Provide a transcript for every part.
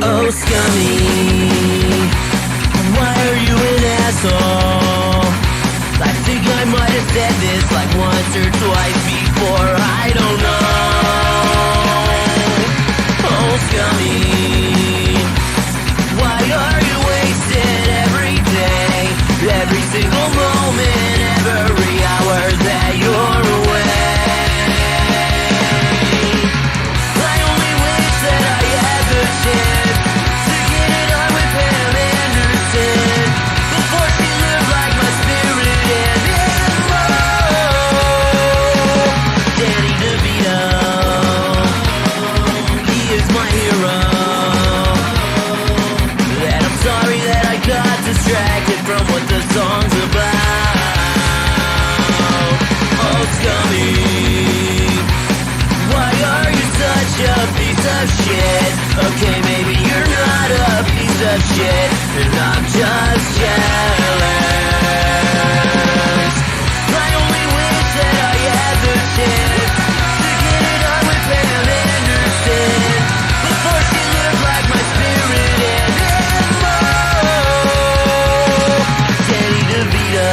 Oh, scummy, why are you an asshole? I think I might have said this like once or twice before, I don't know. Oh, scummy, why are you wasted every day, every single moment, every hour that you're away? I only wish that I had the chance to get it on with Pam Anderson before she lived like my spirit animal. Danny DeVito, he is my hero. And I'm sorry that I got distracted from what the song's about. Oh, scummy, why are you such a piece of shit? Okay, maybe you're not a piece of shit, and I'm just jealous. I only wish that I had the chance to get it on with Pam Anderson before she lived like my spirit animal. Danny DeVito.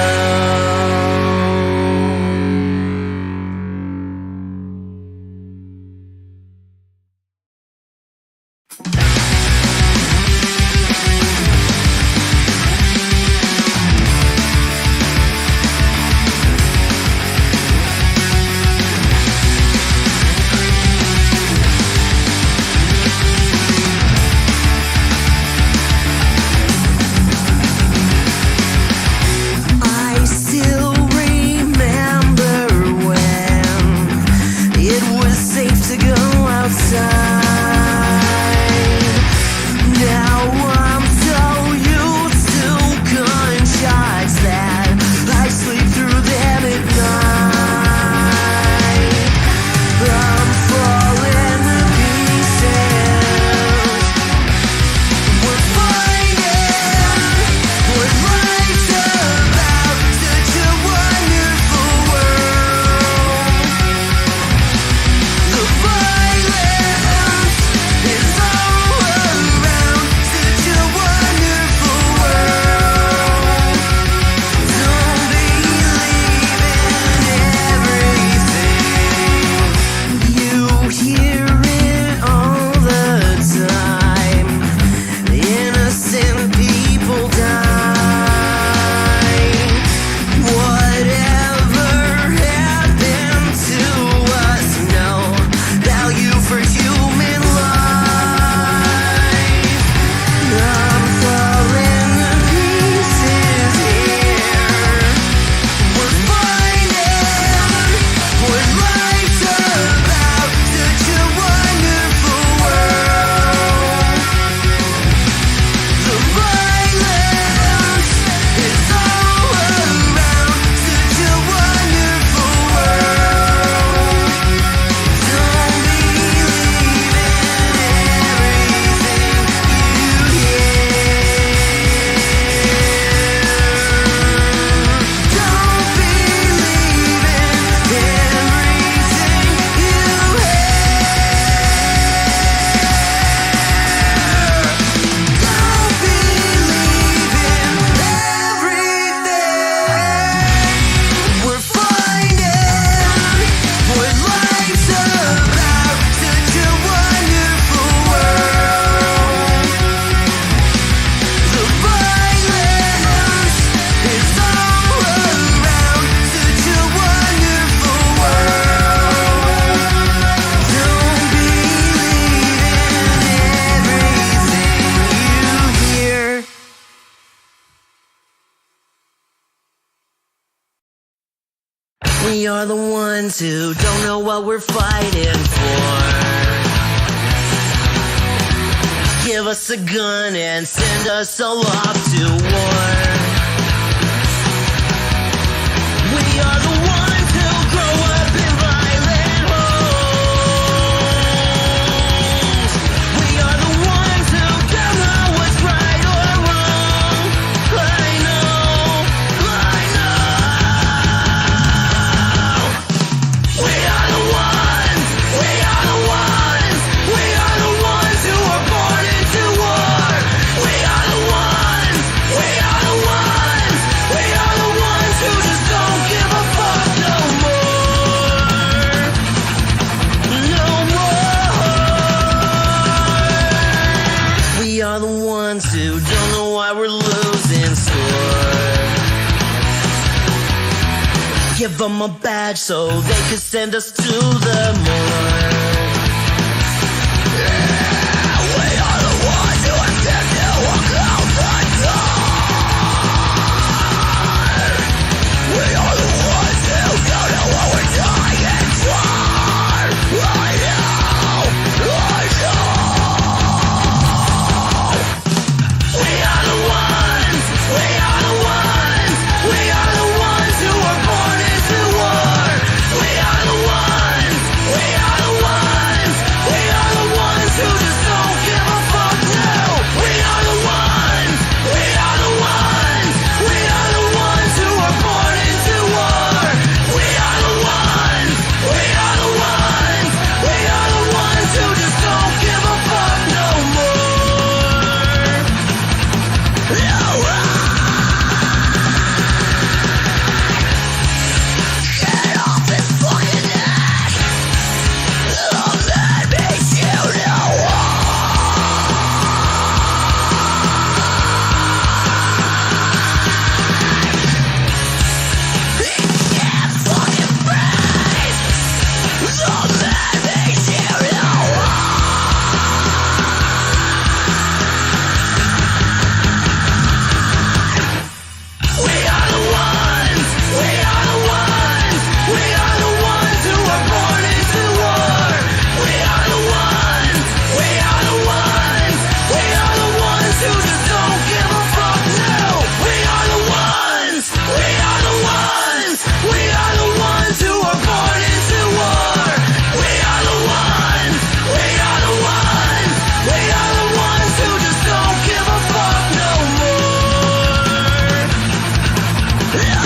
I still remember when it was safe to go outside. Now I'm so used to gunshots that I sleep through them at night. I'm falling to pieces. We're fighting what life's about, such a wonderful world. The violence is all around, such a wonderful world. Don't believe in everything. You hear it all the time. Innocent people die. Whatever happened to us, no value for human life. I'm falling to pieces here. We're fighting what life's about, such a wonderful world. The violence is all around, such a wonderful world. Don't believe in everything you hear. Don't believe in everything you Don't believe in everything. We're finding what life's about, such a wonderful world. The violence is all around, such a wonderful world. Don't believe in everything you hear. We are the ones who don't know what we're fighting for. Give us a gun and send us all off to war. We are the ones who grow up in violent homes. We are the ones who don't know what's right or wrong. I know. We are the ones who were born into war. ones who don't know why we're losing score. Give them a badge so they can send us to the morgue. Yeah, we are the ones who attempt to walk out the door. We are the ones who don't know what we're dying for. I know. We are the ones. We are the ones. We are the ones who are born into war. We are the ones. We are the ones. We are the ones who just don't give a fuck now. We are the ones. We are the ones. We are the ones who are born into war. We are the ones. We are the ones. We are the ones who just don't give a fuck no more. No. Get off this fucking ass. That makes you know. Yeah, fucking praise. That makes you know. We are the ones. We are the ones. We are the ones who are born into war. We are the ones. We are the ones. We are the ones who just don't give a fuck now. We are the ones. We are the ones. We are the ones who are born into war. We are the ones. We are the ones. We are the ones who just don't give a fuck no more. No.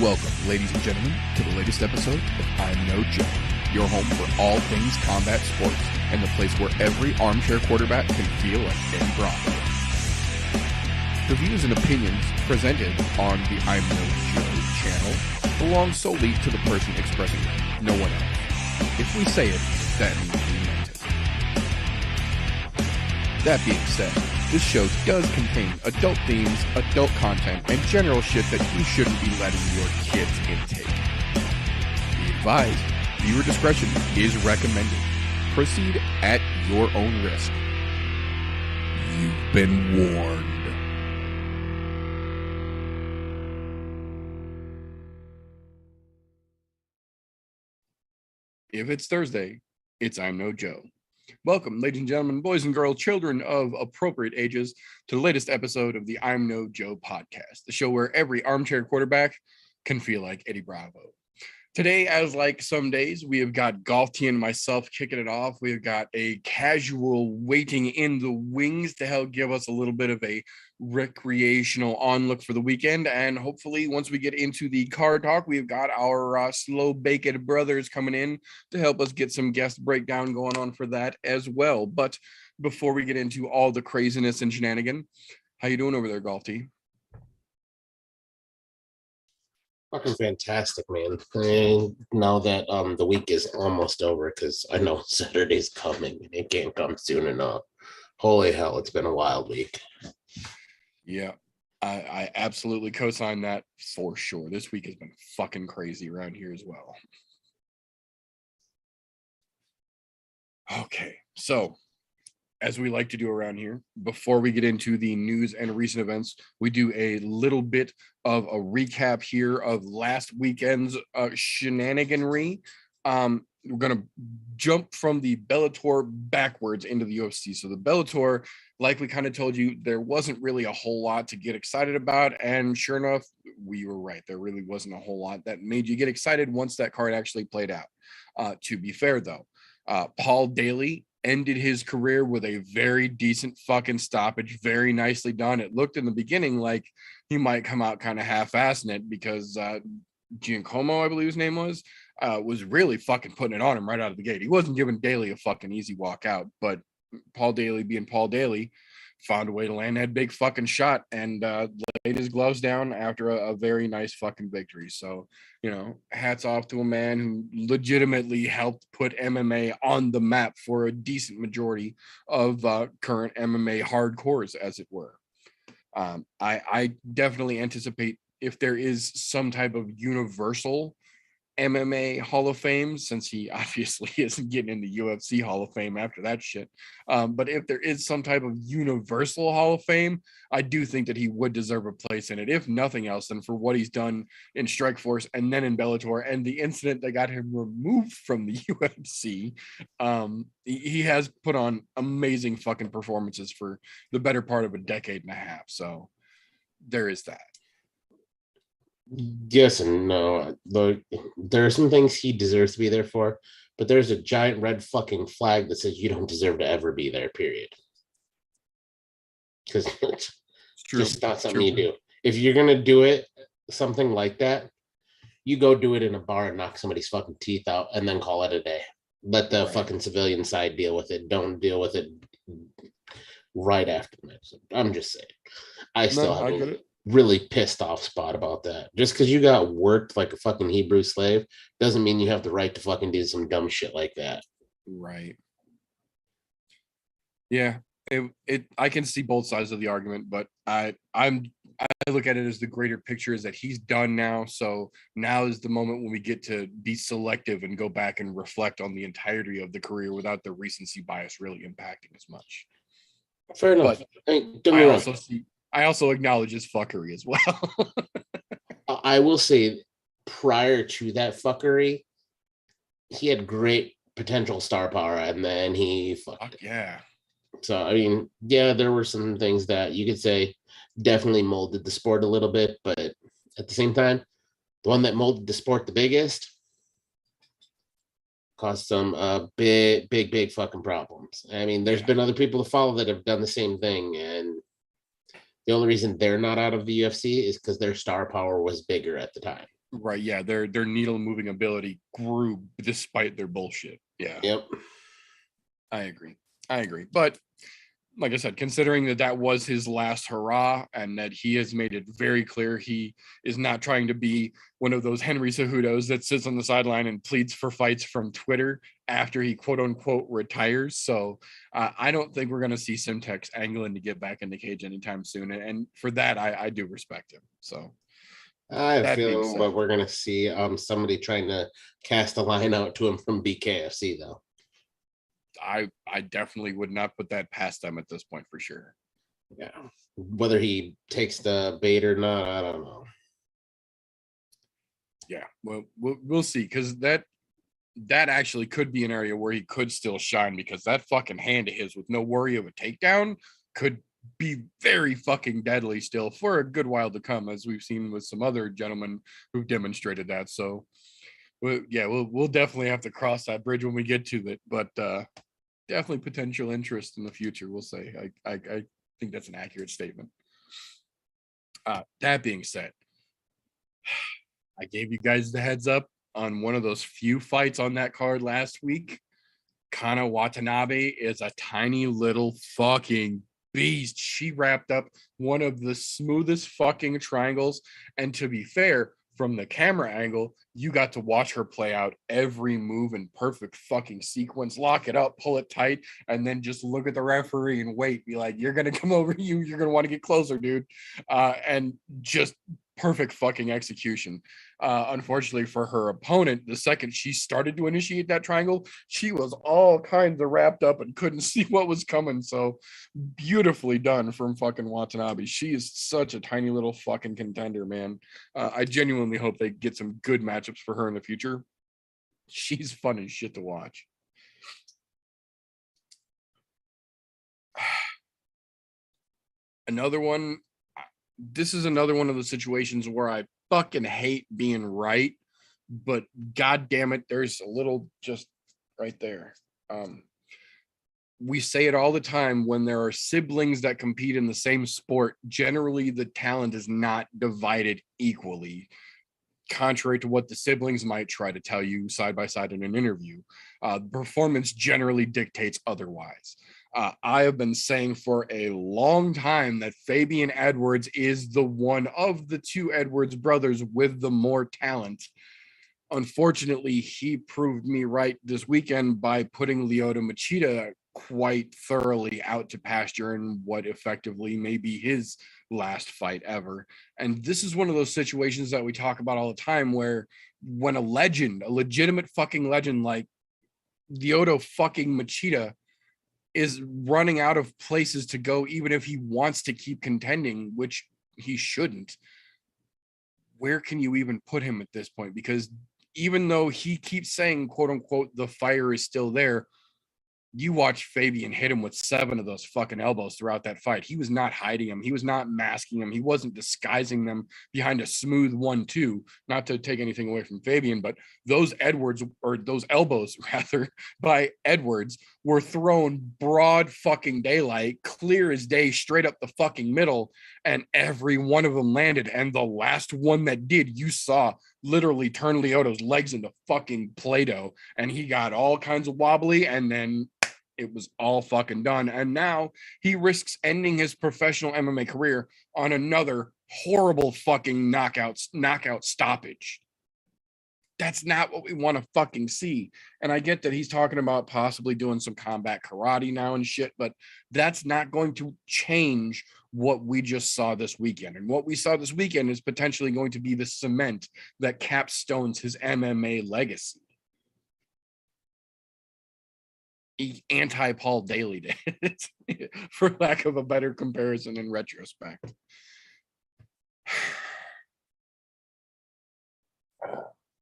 Welcome, ladies and gentlemen, to the latest episode of I'm No Joe, your home for all things combat sports, and the place where every armchair quarterback can feel like Eddie Bravo. The views and opinions presented on the I'm No Joe channel belong solely to the person expressing them, no one else. If we say it, that means we meant it. That being said, this show does contain adult themes, adult content, and general shit that you shouldn't be letting your kids intake. Be advised, viewer discretion is recommended. Proceed at your own risk. You've been warned. If it's Thursday, it's I'm No Joe. Welcome, ladies and gentlemen, boys and girls, children of appropriate ages, to the latest episode of the I'm No Joe podcast, the show where every armchair quarterback can feel like Eddie Bravo. Today, as like some days, we have got Golfty and myself kicking it off. We've got a casual waiting in the wings to help give us a little bit of a recreational onlook for the weekend. And hopefully, once we get into the card talk, we've got our slow-baked brothers coming in to help us get some guest breakdown going on for that as well. But before we get into all the craziness and shenanigan, how you doing over there, Golfty? Fucking fantastic, man. And now that the week is almost over, because I know Saturday's coming and it can't come soon enough. Holy hell, it's been a wild week. Yeah, I absolutely co-sign that for sure. This week has been fucking crazy around here as well. Okay, so as we like to do around here, before we get into the news and recent events, we do a little bit of a recap here of last weekend's shenaniganry. We're going to jump from the Bellator backwards into the UFC. So the Bellator, like we kind of told you, there wasn't really a whole lot to get excited about. And sure enough, we were right. There really wasn't a whole lot that made you get excited once that card actually played out. To be fair, though, Paul Daly ended his career with a very decent fucking stoppage. Very nicely done. It looked in the beginning like he might come out kind of half-assing it because Giacomo, I believe his name was really fucking putting it on him right out of the gate. He wasn't giving Daly a fucking easy walk out, but Paul Daly being Paul Daly, found a way to land that big fucking shot and laid his gloves down after a very nice fucking victory. So, hats off to a man who legitimately helped put MMA on the map for a decent majority of current MMA hardcores, as it were. I definitely anticipate if there is some type of universal MMA Hall of Fame, since he obviously isn't getting in the UFC Hall of Fame after that shit. But if there is some type of universal Hall of Fame, I do think that he would deserve a place in it, if nothing else, than for what he's done in Strikeforce and then in Bellator and the incident that got him removed from the UFC. He has put on amazing fucking performances for the better part of a decade and a half. So there is that. Yes and no. There are some things he deserves to be there for, but there's a giant red fucking flag that says you don't deserve to ever be there, period. Because it's just not something you do. If you're going to do it, something like that, you go do it in a bar and knock somebody's fucking teeth out and then call it a day. Let the fucking civilian side deal with it. Don't deal with it right after the match. I'm just saying. I still have a really pissed off spot about that. Just because you got worked like a fucking Hebrew slave doesn't mean you have the right to fucking do some dumb shit like that. Right. Yeah. I can see both sides of the argument, but I look at it as the greater picture is that he's done now. So now is the moment when we get to be selective and go back and reflect on the entirety of the career without the recency bias really impacting as much. Fair enough. But I also acknowledge his fuckery as well. I will say, prior to that fuckery, he had great potential star power, and then he fucked it. Yeah. So, I mean, yeah, there were some things that you could say definitely molded the sport a little bit, but at the same time, the one that molded the sport the biggest caused some big fucking problems. I mean, there's been other people to follow that have done the same thing, and the only reason they're not out of the UFC is because their star power was bigger at the time. Right. Yeah. Their needle moving ability grew despite their bullshit. Yeah. Yep. I agree. But like I said, considering that was his last hurrah and that he has made it very clear he is not trying to be one of those Henry Cejudos that sits on the sideline and pleads for fights from Twitter after he quote unquote retires. So I don't think we're going to see Simtex angling to get back in the cage anytime soon. And for that, I do respect him. So I have a feeling, but we're going to see somebody trying to cast a line out to him from BKFC though. I definitely would not put that past them at this point for sure. Yeah. Whether he takes the bait or not, I don't know. Yeah, well, we'll see, because that actually could be an area where he could still shine, because that fucking hand of his with no worry of a takedown could be very fucking deadly still for a good while to come, as we've seen with some other gentlemen who've demonstrated that. So, we'll definitely have to cross that bridge when we get to it, but definitely potential interest in the future, we'll say. I think that's an accurate statement. That being said, I gave you guys the heads up on one of those few fights on that card last week. Kana Watanabe is a tiny little fucking beast. She wrapped up one of the smoothest fucking triangles. And to be fair, from the camera angle, you got to watch her play out every move in perfect fucking sequence, lock it up, pull it tight, and then just look at the referee and wait, be like, you're going to come over, you're going to want to get closer, dude. And just perfect fucking execution. Unfortunately for her opponent, the second she started to initiate that triangle, she was all kinds of wrapped up and couldn't see what was coming. So beautifully done from fucking Watanabe. She is such a tiny little fucking contender, man. I genuinely hope they get some good matchups for her in the future. She's fun as shit to watch. Another one. This is another one of the situations where I fucking hate being right, but god damn it, there's a little just right there. We say it all the time, when there are siblings that compete in the same sport, generally the talent is not divided equally, contrary to what the siblings might try to tell you side by side in an interview. Performance generally dictates otherwise. I have been saying for a long time that Fabian Edwards is the one of the two Edwards brothers with the more talent. Unfortunately, he proved me right this weekend by putting Lyoto Machida quite thoroughly out to pasture in what effectively may be his last fight ever. And this is one of those situations that we talk about all the time where when a legend, a legitimate fucking legend like Lyoto fucking Machida is running out of places to go, even if he wants to keep contending, which he shouldn't, where can you even put him at this point? Because even though he keeps saying, quote unquote, the fire is still there, you watch Fabian hit him with 7 of those fucking elbows throughout that fight. He was not hiding them. He was not masking them. He wasn't disguising them behind a smooth 1-2. Not to take anything away from Fabian, but those elbows rather by Edwards were thrown broad fucking daylight, clear as day, straight up the fucking middle, and every one of them landed. And the last one that did, you saw literally turn Lyoto's legs into fucking Play-Doh, and he got all kinds of wobbly, and then it was all fucking done. And now he risks ending his professional MMA career on another horrible fucking knockout stoppage. That's not what we want to fucking see. And I get that he's talking about possibly doing some combat karate now and shit, but that's not going to change what we just saw this weekend. And what we saw this weekend is potentially going to be the cement that capstones his MMA legacy. Anti-Paul Daly did, for lack of a better comparison in retrospect.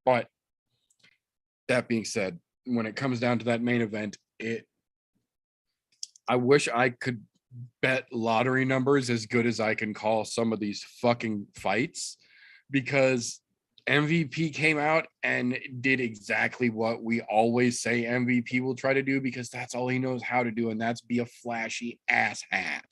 But that being said, when it comes down to that main event, I wish I could bet lottery numbers as good as I can call some of these fucking fights, because MVP came out and did exactly what we always say MVP will try to do, because that's all he knows how to do, and that's be a flashy ass hat.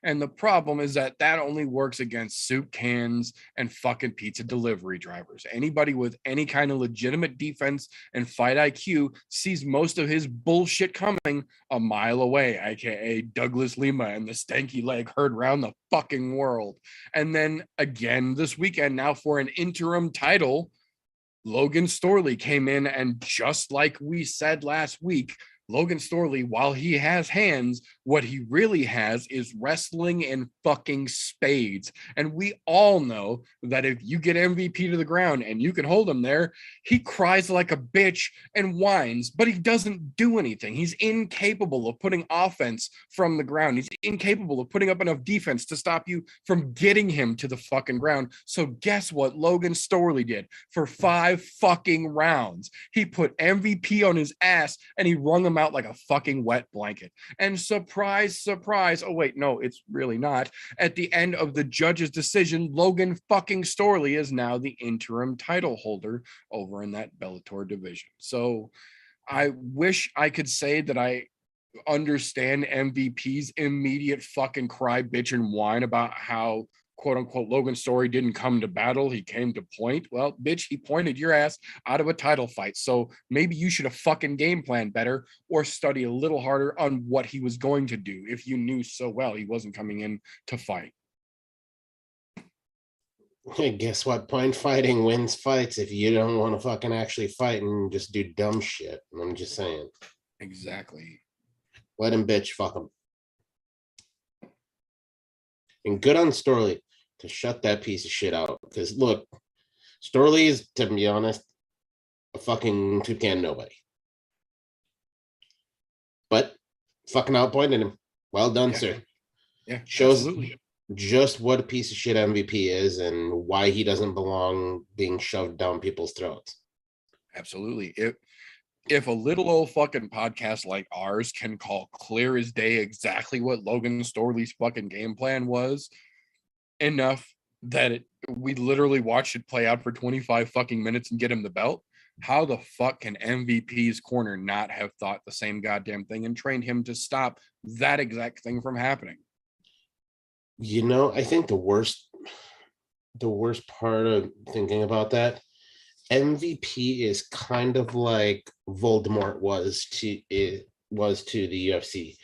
And the problem is that only works against soup cans and fucking pizza delivery drivers. Anybody with any kind of legitimate defense and fight IQ sees most of his bullshit coming a mile away, aka Douglas Lima and the stanky leg heard round the fucking world. And then again this weekend, now for an interim title, Logan Storley came in, and just like we said last week, Logan Storley, while he has hands, what he really has is wrestling in fucking spades. And we all know that if you get MVP to the ground and you can hold him there, he cries like a bitch and whines, but he doesn't do anything. He's incapable of putting offense from the ground. He's incapable of putting up enough defense to stop you from getting him to the fucking ground. So guess what Logan Storley did for 5 fucking rounds? He put MVP on his ass and he wrung him out like a fucking wet blanket. And surprise, surprise, oh wait, no, it's really not. At the end of the judge's decision, Logan fucking Storley is now the interim title holder over in that Bellator division. So I wish I could say that I understand MVP's immediate fucking cry, bitch, and whine about how quote unquote Logan Storley didn't come to battle, he came to point. Well, bitch, he pointed your ass out of a title fight. So maybe you should have fucking game planned better, or study a little harder on what he was going to do if you knew so well he wasn't coming in to fight. Hey, guess what? Point fighting wins fights if you don't want to fucking actually fight and just do dumb shit. I'm just saying. Exactly. Let him bitch, fuck him. And good on Storley to shut that piece of shit out. Because look, Storley is, to be honest, a fucking toucan nobody. But fucking outpointed him. Well done, sir. Yeah, shows absolutely. Just what a piece of shit MVP is and why he doesn't belong being shoved down people's throats. Absolutely. If a little old fucking podcast like ours can call clear as day exactly what Logan Storley's fucking game plan was, enough that we literally watched it play out for 25 fucking minutes and get him the belt, how the fuck can MVP's corner not have thought the same goddamn thing and trained him to stop that exact thing from happening? You know, I think the worst part of thinking about that, MVP is kind of like Voldemort was to the UFC.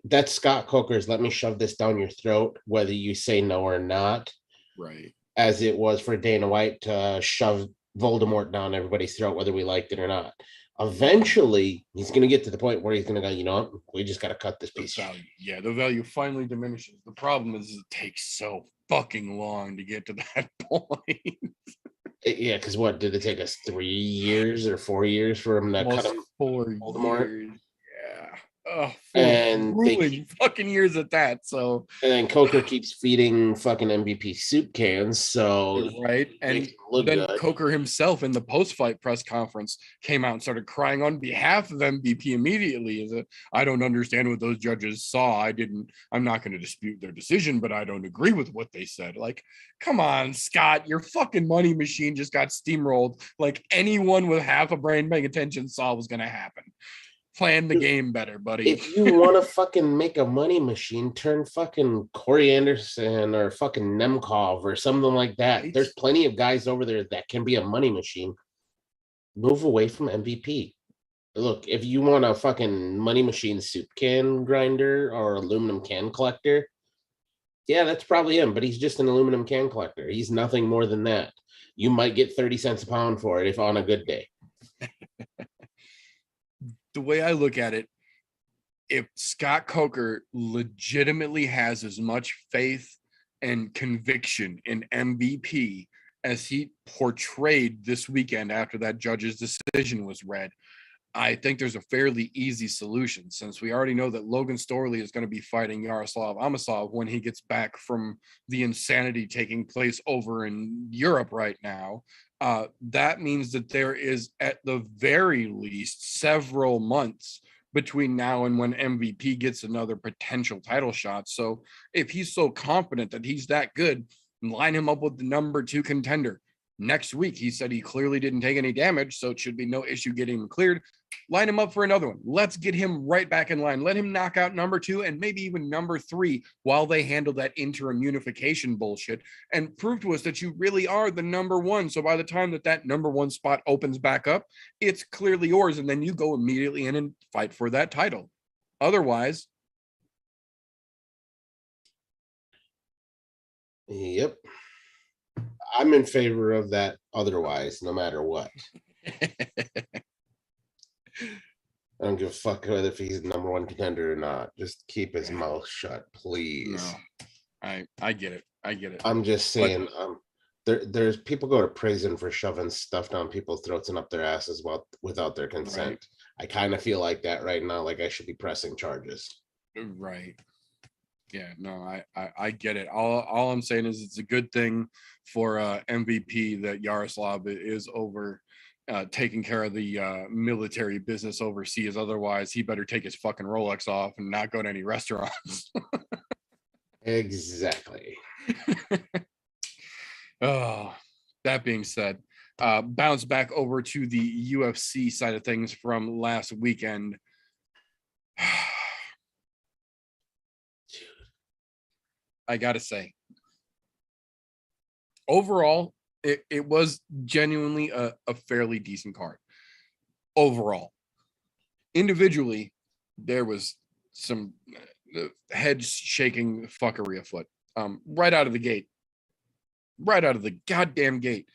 That's Scott Coker's "let me shove this down your throat, whether you say no or not," Right. as it was for Dana White to shove Voldemort down everybody's throat, whether we liked it or not. Eventually, he's going to get to the point where he's going to go, you know what? We just got to cut this The piece. value, yeah, the value finally diminishes. The problem is it takes so fucking long to get to that point. Yeah, because what did it take us 3 years or 4 years for him to cut Almost him? 4 years. Yeah. Oh, 4 And grueling fucking years at that. So and then Coker keeps feeding fucking MVP soup cans, so right. And look then good. Coker himself in the post-fight press conference came out and started crying on behalf of MVP immediately. I don't understand what those judges saw. I'm not going to dispute their decision, but I don't agree with what they said. Like, come on, Scott, your fucking money machine just got steamrolled. Like anyone with half a brain paying attention saw was going to happen. Plan the game better, buddy. If you want to fucking make a money machine, turn fucking Corey Anderson or fucking Nemkov or something like that. Right. There's plenty of guys over there that can be a money machine. Move away from MVP. Look, if you want a fucking money machine soup can grinder or aluminum can collector, yeah, that's probably him, but he's just an aluminum can collector. He's nothing more than that. You might get 30 cents a pound for it if on a good day. The way I look at it, if Scott Coker legitimately has as much faith and conviction in MVP as he portrayed this weekend after that judge's decision was read, I think there's a fairly easy solution, since we already know that Logan Storley is going to be fighting Yaroslav Amosov when he gets back from the insanity taking place over in Europe right now. That means that there is at the very least several months between now and when MVP gets another potential title shot. So if he's so confident that he's that good, line him up with the number 2 contender. Next week, he said he clearly didn't take any damage, so it should be no issue getting him cleared. Line him up for another one. Let's get him right back in line. Let him knock out number 2 and maybe even number 3 while they handle that interim unification bullshit, and prove to us that you really are the number 1. So by the time that number 1 spot opens back up, it's clearly yours, and then you go immediately in and fight for that title. Otherwise, Yep. I'm in favor of that otherwise, no matter what. I don't give a fuck whether if he's the number 1 contender or not. Just keep his mouth shut, please. No, I get it. I get it. I'm just saying, there's people go to prison for shoving stuff down people's throats and up their asses without their consent. Right. I kind of feel like that right now, like I should be pressing charges. Right. Yeah, no, I get it. All I'm saying is it's a good thing for MVP that Yaroslav is over taking care of the military business overseas. Otherwise, he better take his fucking Rolex off and not go to any restaurants. Exactly. Oh, that being said, bounce back over to the UFC side of things from last weekend. I gotta say, overall, it was genuinely a fairly decent card. Overall, individually, there was some head shaking fuckery afoot. Right out of the gate, right out of the goddamn gate.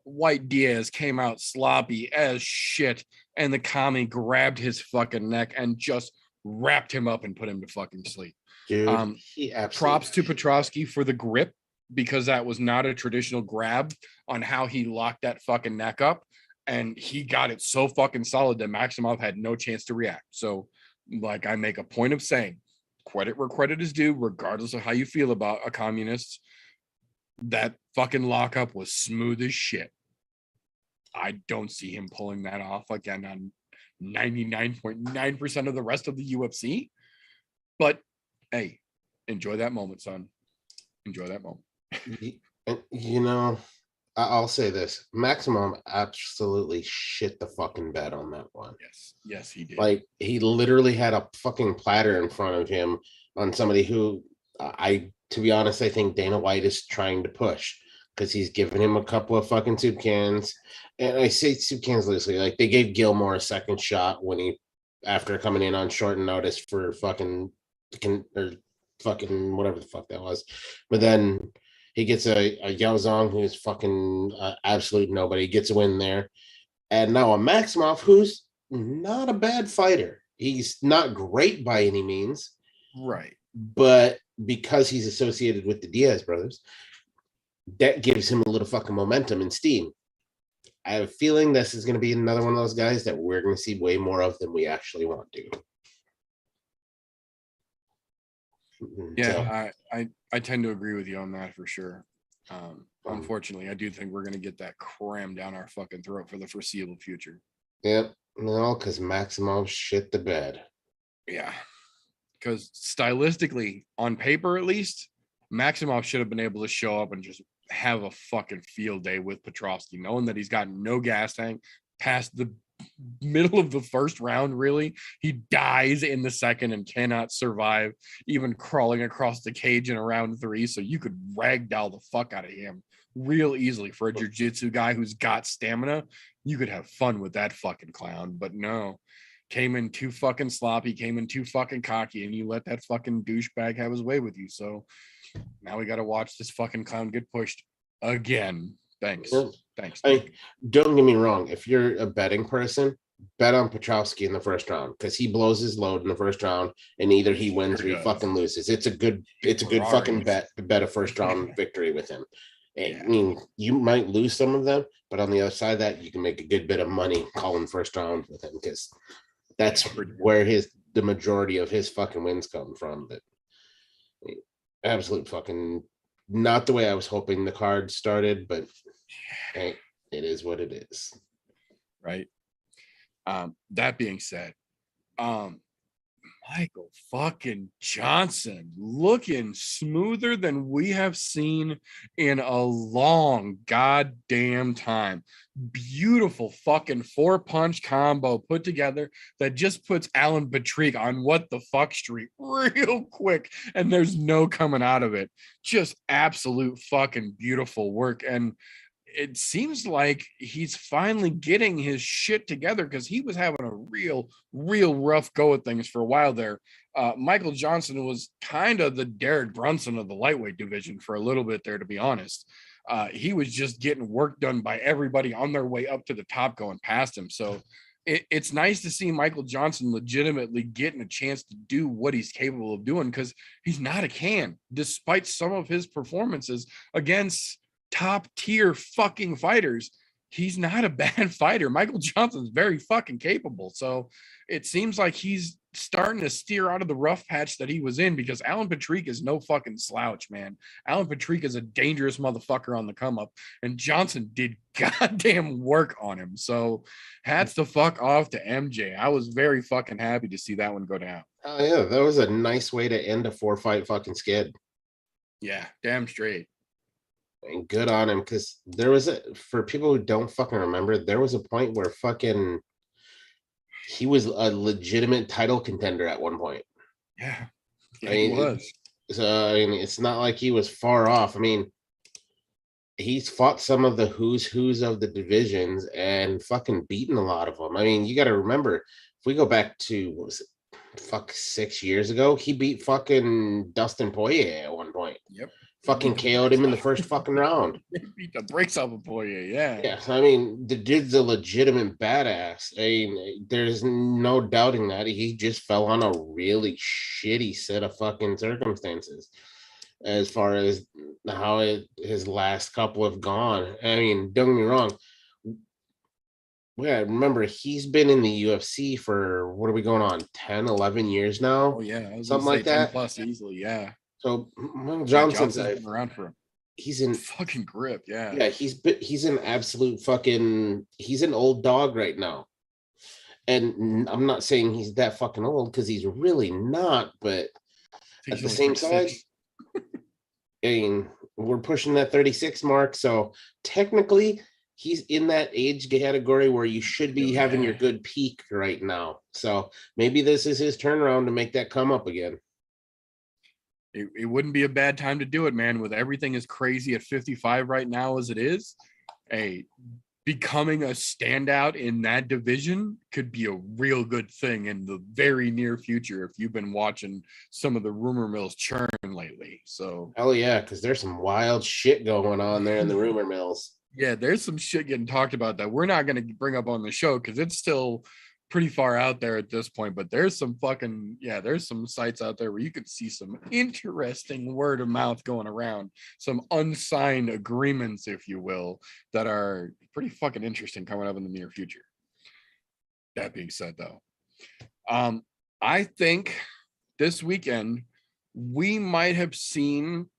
White Diaz came out sloppy as shit, and the commie grabbed his fucking neck and just wrapped him up and put him to fucking sleep. Dude, he absolutely Props to Petrovsky for the grip, because that was not a traditional grab on how he locked that fucking neck up, and he got it so fucking solid that Maximov had no chance to react. So, like, I make a point of saying, credit where credit is due, regardless of how you feel about a communist. That fucking lockup was smooth as shit. I don't see him pulling that off again on 99.9% of the rest of the UFC. But hey, enjoy that moment, son. Enjoy that moment. You know, I'll say this. Maximum absolutely shit the fucking bed on that one. Yes, he did. Like, he literally had a fucking platter in front of him on somebody who to be honest, I think Dana White is trying to push, because he's given him a couple of fucking soup cans. And I say soup cans loosely, like they gave Gilmore a second shot when he after coming in on short notice for fucking whatever the fuck that was. But then he gets a Yao Zong who's fucking absolute nobody, gets a win there. And now a Maximoff who's not a bad fighter. He's not great by any means. Right. But because he's associated with the Diaz brothers, that gives him a little fucking momentum and steam. I have a feeling this is going to be another one of those guys that we're going to see way more of than we actually want to. Yeah, I tend to agree with you on that for sure. Unfortunately, I do think we're going to get that crammed down our fucking throat for the foreseeable future. Yep. No, because Maximov shit the bed. Yeah. Because stylistically, on paper at least, Maximov should have been able to show up and just have a fucking field day with Petrovsky, knowing that he's got no gas tank past the middle of the first round. Really, he dies in the second and cannot survive even crawling across the cage in a round 3. So you could ragdoll the fuck out of him real easily. For a jiu-jitsu guy who's got stamina, you could have fun with that fucking clown. But no, came in too fucking sloppy, came in too fucking cocky, and you let that fucking douchebag have his way with you. So now we got to watch this fucking clown get pushed again. Thanks. Thanks. Don't get me wrong. If you're a betting person, bet on Petrovsky in the first round because he blows his load in the first round, and either he wins or he fucking loses. It's a good fucking bet to bet a first round victory with him. I mean, you might lose some of them, but on the other side of that, you can make a good bit of money calling first round with him because that's where the majority of his fucking wins come from. But absolute fucking not the way I was hoping the card started, but hey, it is what it is. Right. That being said, Michael fucking Johnson looking smoother than we have seen in a long goddamn time. Beautiful fucking 4-punch combo put together that just puts Alan Patrick on what the fuck street real quick, and there's no coming out of it. Just absolute fucking beautiful work. And it seems like he's finally getting his shit together because he was having a real rough go at things for a while there. Michael Johnson was kind of the Derek Brunson of the lightweight division for a little bit there, to be honest. He was just getting work done by everybody on their way up to the top going past him. So it's nice to see Michael Johnson legitimately getting a chance to do what he's capable of doing because he's not a can, despite some of his performances against top tier fucking fighters. He's not a bad fighter. Michael Johnson's very fucking capable. So it seems like he's starting to steer out of the rough patch that he was in because Alan Patrick is no fucking slouch, man. Alan Patrick is a dangerous motherfucker on the come up, and Johnson did goddamn work on him. So hats the fuck off to MJ. I was very fucking happy to see that one go down. Oh yeah, that was a nice way to end a 4-fight fucking skid. Yeah, damn straight. And good on him because there was for people who don't fucking remember, there was a point where fucking he was a legitimate title contender at one point. Yeah, I mean, he was. I mean, it's not like he was far off. I mean, he's fought some of the who's of the divisions and fucking beaten a lot of them. I mean, you got to remember, if we go back to, what was it, 6 years ago, he beat fucking Dustin Poirier at one point. Yep. Fucking KO'd him in the first fucking round. Beat the brakes off of Poirier, yeah. Yeah, I mean, the dude's a legitimate badass. I mean, there's no doubting that. He just fell on a really shitty set of fucking circumstances as far as how his last couple have gone. I mean, don't get me wrong. Yeah, remember, he's been in the UFC for, what are we going on, 10, 11 years now? Oh, yeah. Something like that. 10 plus easily, yeah. So Johnson's been around for him. He's in fucking grip, yeah. Yeah, he's an absolute fucking, he's an old dog right now. And I'm not saying he's that fucking old because he's really not, but at the same time, I mean, we're pushing that 36 mark. So technically, he's in that age category where you should be having your good peak right now. So maybe this is his turnaround to make that come up again. It wouldn't be a bad time to do it, man. With everything as crazy at 55 right now as it is, hey, becoming a standout in that division could be a real good thing in the very near future if you've been watching some of the rumor mills churn lately. So Hell yeah, because there's some wild shit going on there in the rumor mills. yeah, there's some shit getting talked about that we're not going to bring up on the show because it's still pretty far out there at this point. But there's some there's some sites out there where you could see some interesting word of mouth going around, some unsigned agreements, if you will, that are pretty fucking interesting coming up in the near future. That being said, though, I think this weekend we might have seen,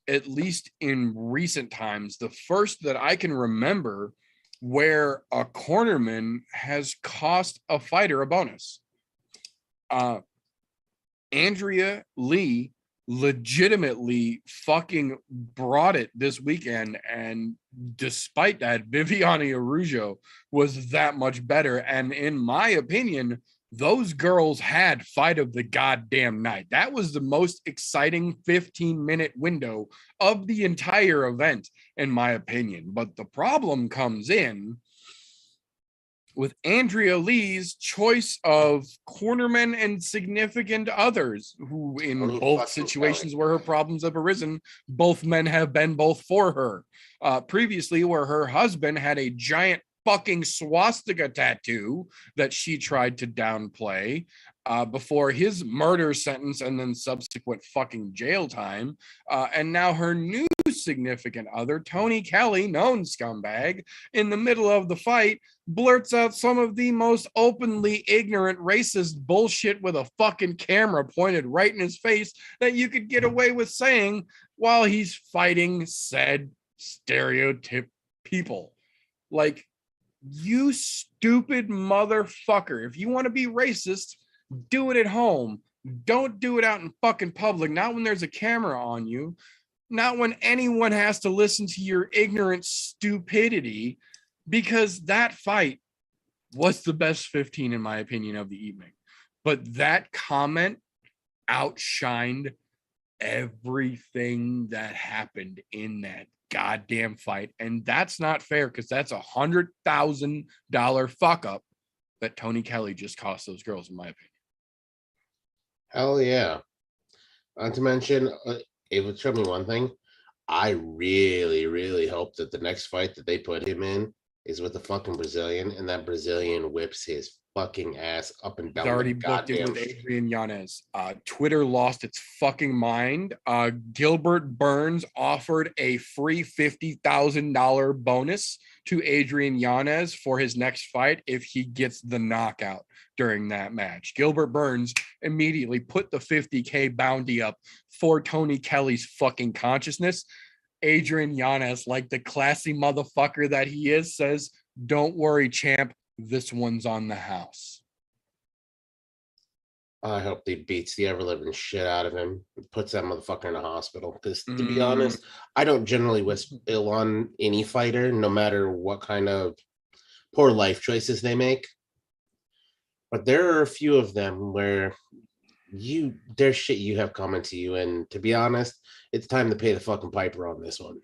at least in recent times, the first that I can remember where a cornerman has cost a fighter a bonus. Andrea Lee legitimately fucking brought it this weekend, and despite that, Viviane Araujo was that much better. And in my opinion, those girls had fight of the goddamn night. That was the most exciting 15-minute window of the entire event, in my opinion. But the problem comes in with Andrea Lee's choice of cornermen and significant others, who in both situations where her problems have arisen, both men have been both for her. Previously, where her husband had a giant fucking swastika tattoo that she tried to downplay before his murder sentence and then subsequent fucking jail time. And now her new significant other, Tony Kelly, known scumbag, in the middle of the fight, blurts out some of the most openly ignorant racist bullshit with a fucking camera pointed right in his face that you could get away with saying while he's fighting said stereotype people. Like, you stupid motherfucker. If you want to be racist, do it at home. Don't do it out in fucking public. Not when there's a camera on you. Not when anyone has to listen to your ignorant stupidity, because that fight was the best 15, in my opinion, of the evening. But that comment outshined everything that happened in that goddamn fight. And that's not fair, because that's $100,000 fuck up that Tony Kelly just cost those girls, in my opinion. Hell yeah. Not to mention, it would show me one thing. I really, really hope that the next fight that they put him in is with the fucking Brazilian, and that Brazilian whips his fucking ass up and down. He's already booked it with Adrian Yanez. Twitter lost its fucking mind. Gilbert Burns offered a free $50,000 bonus to Adrian Yanez for his next fight if he gets the knockout during that match. Gilbert Burns immediately put the $50K bounty up for Tony Kelly's fucking consciousness. Adrian Yanez, like the classy motherfucker that he is, says, "Don't worry, champ. This one's on the house." I hope he beats the ever-living shit out of him and puts that motherfucker in a hospital. Because, to be honest, I don't generally wish ill on any fighter, no matter what kind of poor life choices they make. But there are a few of them where there's shit you have coming to you. And to be honest, it's time to pay the fucking piper on this one.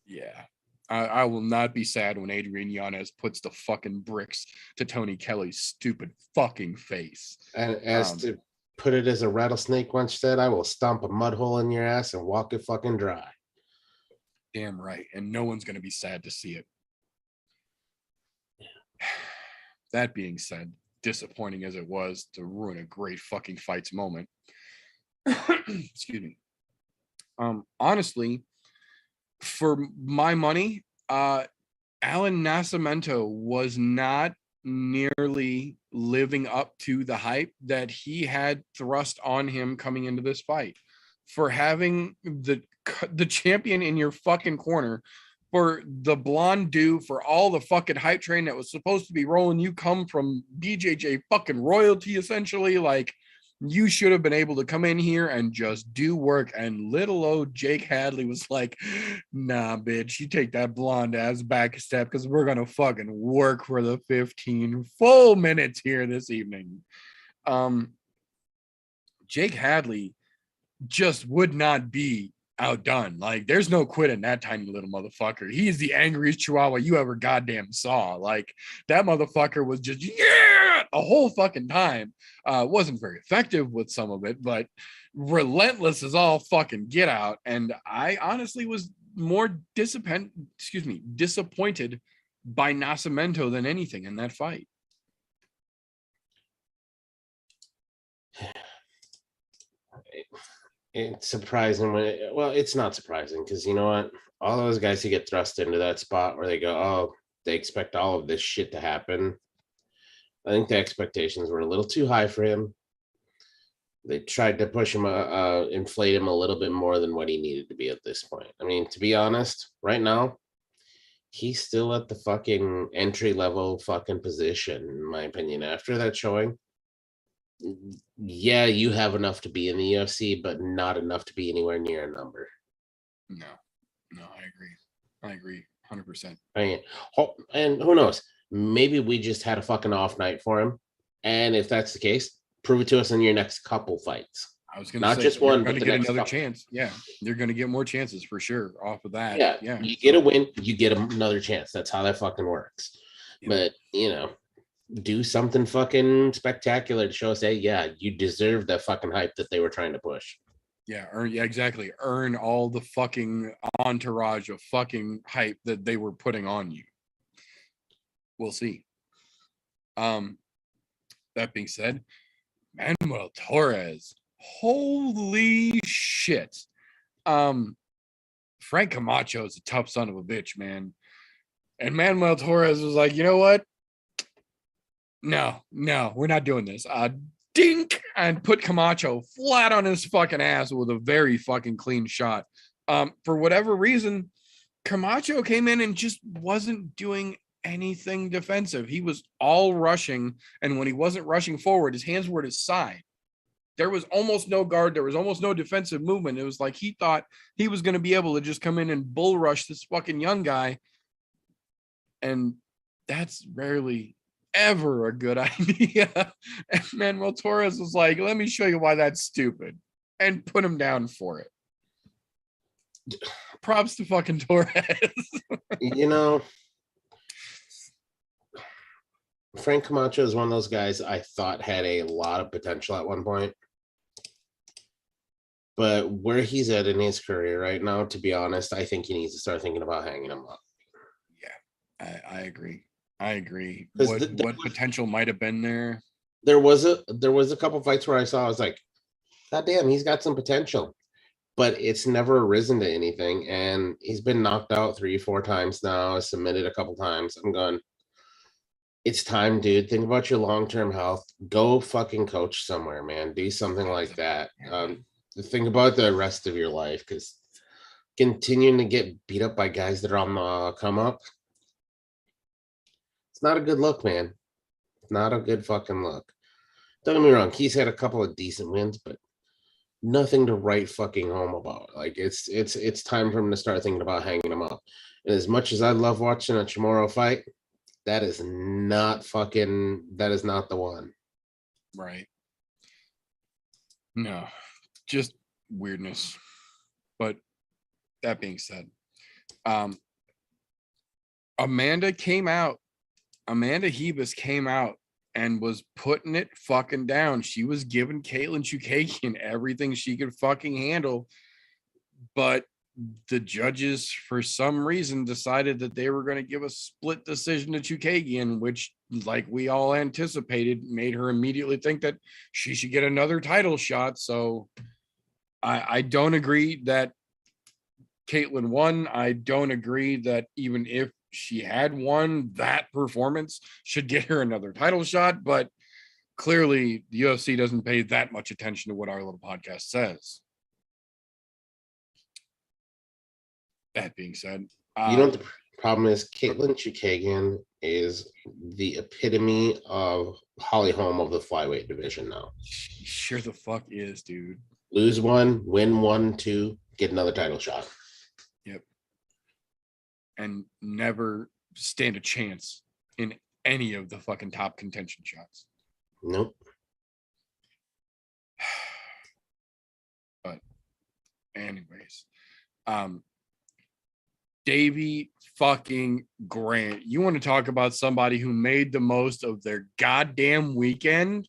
Yeah. I will not be sad when Adrian Yanez puts the fucking bricks to Tony Kelly's stupid fucking face. And as to put it as a rattlesnake once said, I will stomp a mud hole in your ass and walk it fucking dry. Damn right. And no one's going to be sad to see it. That being said, disappointing as it was to ruin a great fucking fights moment. Excuse me. Honestly, for my money, Alan Nascimento was not nearly living up to the hype that he had thrust on him coming into this fight. For having the champion in your fucking corner, for the blonde dude, for all the fucking hype train that was supposed to be rolling, you come from BJJ fucking royalty, essentially. Like, you should have been able to come in here and just do work. And little old Jake Hadley was like, "Nah, bitch, you take that blonde ass back a step, because we're going to fucking work for the 15 full minutes here this evening." Jake Hadley just would not be outdone. Like, there's no quitting that tiny little motherfucker. He is the angriest chihuahua you ever goddamn saw. Like, that motherfucker was just the whole fucking time. Wasn't very effective with some of it, but relentless as all fucking get out. And I honestly was more disappointed by Nascimento than anything in that fight. It's surprising well, it's not surprising because you know what? All those guys who get thrust into that spot where they go, oh, they expect all of this shit to happen. I think the expectations were a little too high for him. They tried to push him, inflate him a little bit more than what he needed to be at this point. I mean, to be honest, right now, he's still at the fucking entry level fucking position, in my opinion. After that showing, yeah, you have enough to be in the UFC, but not enough to be anywhere near a number. No, I agree 100%. I mean, and who knows? Maybe we just had a fucking off night for him. And if that's the case, prove it to us in your next couple fights. I was going to say, not just one, but to get another chance. Yeah, they're going to get more chances for sure off of that. Yeah. You get a win, you get another chance. That's how that fucking works. Yeah. But you know, do something fucking spectacular to show us, hey, yeah, you deserve that fucking hype that they were trying to push. Yeah, exactly. Earn all the fucking entourage of fucking hype that they were putting on you. We'll see. That being said, Manuel Torres, holy shit. Frank Camacho is a tough son of a bitch, man. And Manuel Torres was like, you know what? No, we're not doing this. Dink, and put Camacho flat on his fucking ass with a very fucking clean shot. For whatever reason, Camacho came in and just wasn't doing anything defensive. He was all rushing, and when he wasn't rushing forward, his hands were at his side. There was almost no guard. There was almost no defensive movement. It was like he thought he was going to be able to just come in and bull rush this fucking young guy. And that's rarely ever a good idea. And Manuel Torres was like, let me show you why that's stupid, and put him down for it. Props to fucking Torres. You know, Frank Camacho is one of those guys I thought had a lot of potential at one point. But where he's at in his career right now, to be honest, I think he needs to start thinking about hanging him up. Yeah, I agree. What potential might have been there? There was a couple fights where I was like, God damn, he's got some potential. But it's never risen to anything. And he's been knocked out 3-4 times now, submitted a couple times. I'm going, it's time, dude. Think about your long-term health. Go fucking coach somewhere, man. Do something like that. Think about the rest of your life, because continuing to get beat up by guys that are on the come up, it's not a good look, man. Not a good fucking look. Don't get me wrong. He's had a couple of decent wins, but nothing to write fucking home about. Like, it's time for him to start thinking about hanging him up. And as much as I love watching a Chamorro fight, that is not the one. Right. No, just weirdness. But that being said, Amanda Hebus came out and was putting it fucking down. She was giving Caitlin Chukagian everything she could fucking handle. But the judges, for some reason, decided that they were going to give a split decision to Chukagian, which, like we all anticipated, made her immediately think that she should get another title shot. So I don't agree that Caitlin won. I don't agree that even if she had won, that performance should get her another title shot. But clearly, the UFC doesn't pay that much attention to what our little podcast says. That being said, you know what the problem is? Caitlin Chukagian is the epitome of Holly Holm of the flyweight division now. She sure the fuck is, dude. Lose one, win 1, 2, get another title shot. Yep. And never stand a chance in any of the fucking top contention shots. Nope. But Anyways, Davy fucking Grant. You want to talk about somebody who made the most of their goddamn weekend?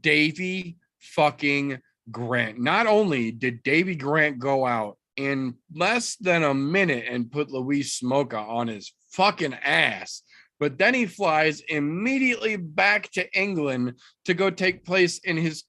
Davy fucking Grant. Not only did Davy Grant go out in less than a minute and put Luis Smoka on his fucking ass, but then he flies immediately back to England to go take part in his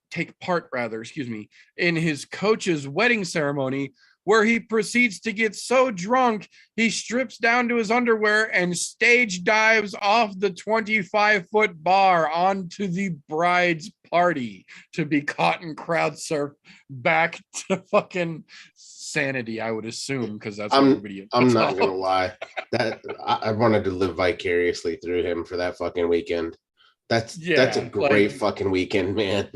coach's wedding ceremony, where he proceeds to get so drunk he strips down to his underwear and stage dives off the 25-foot bar onto the bride's party to be caught and crowd surfed back to fucking sanity, I would assume, because that's what everybody. I'm not gonna lie, that I wanted to live vicariously through him for that fucking weekend. That's a great fucking weekend, man.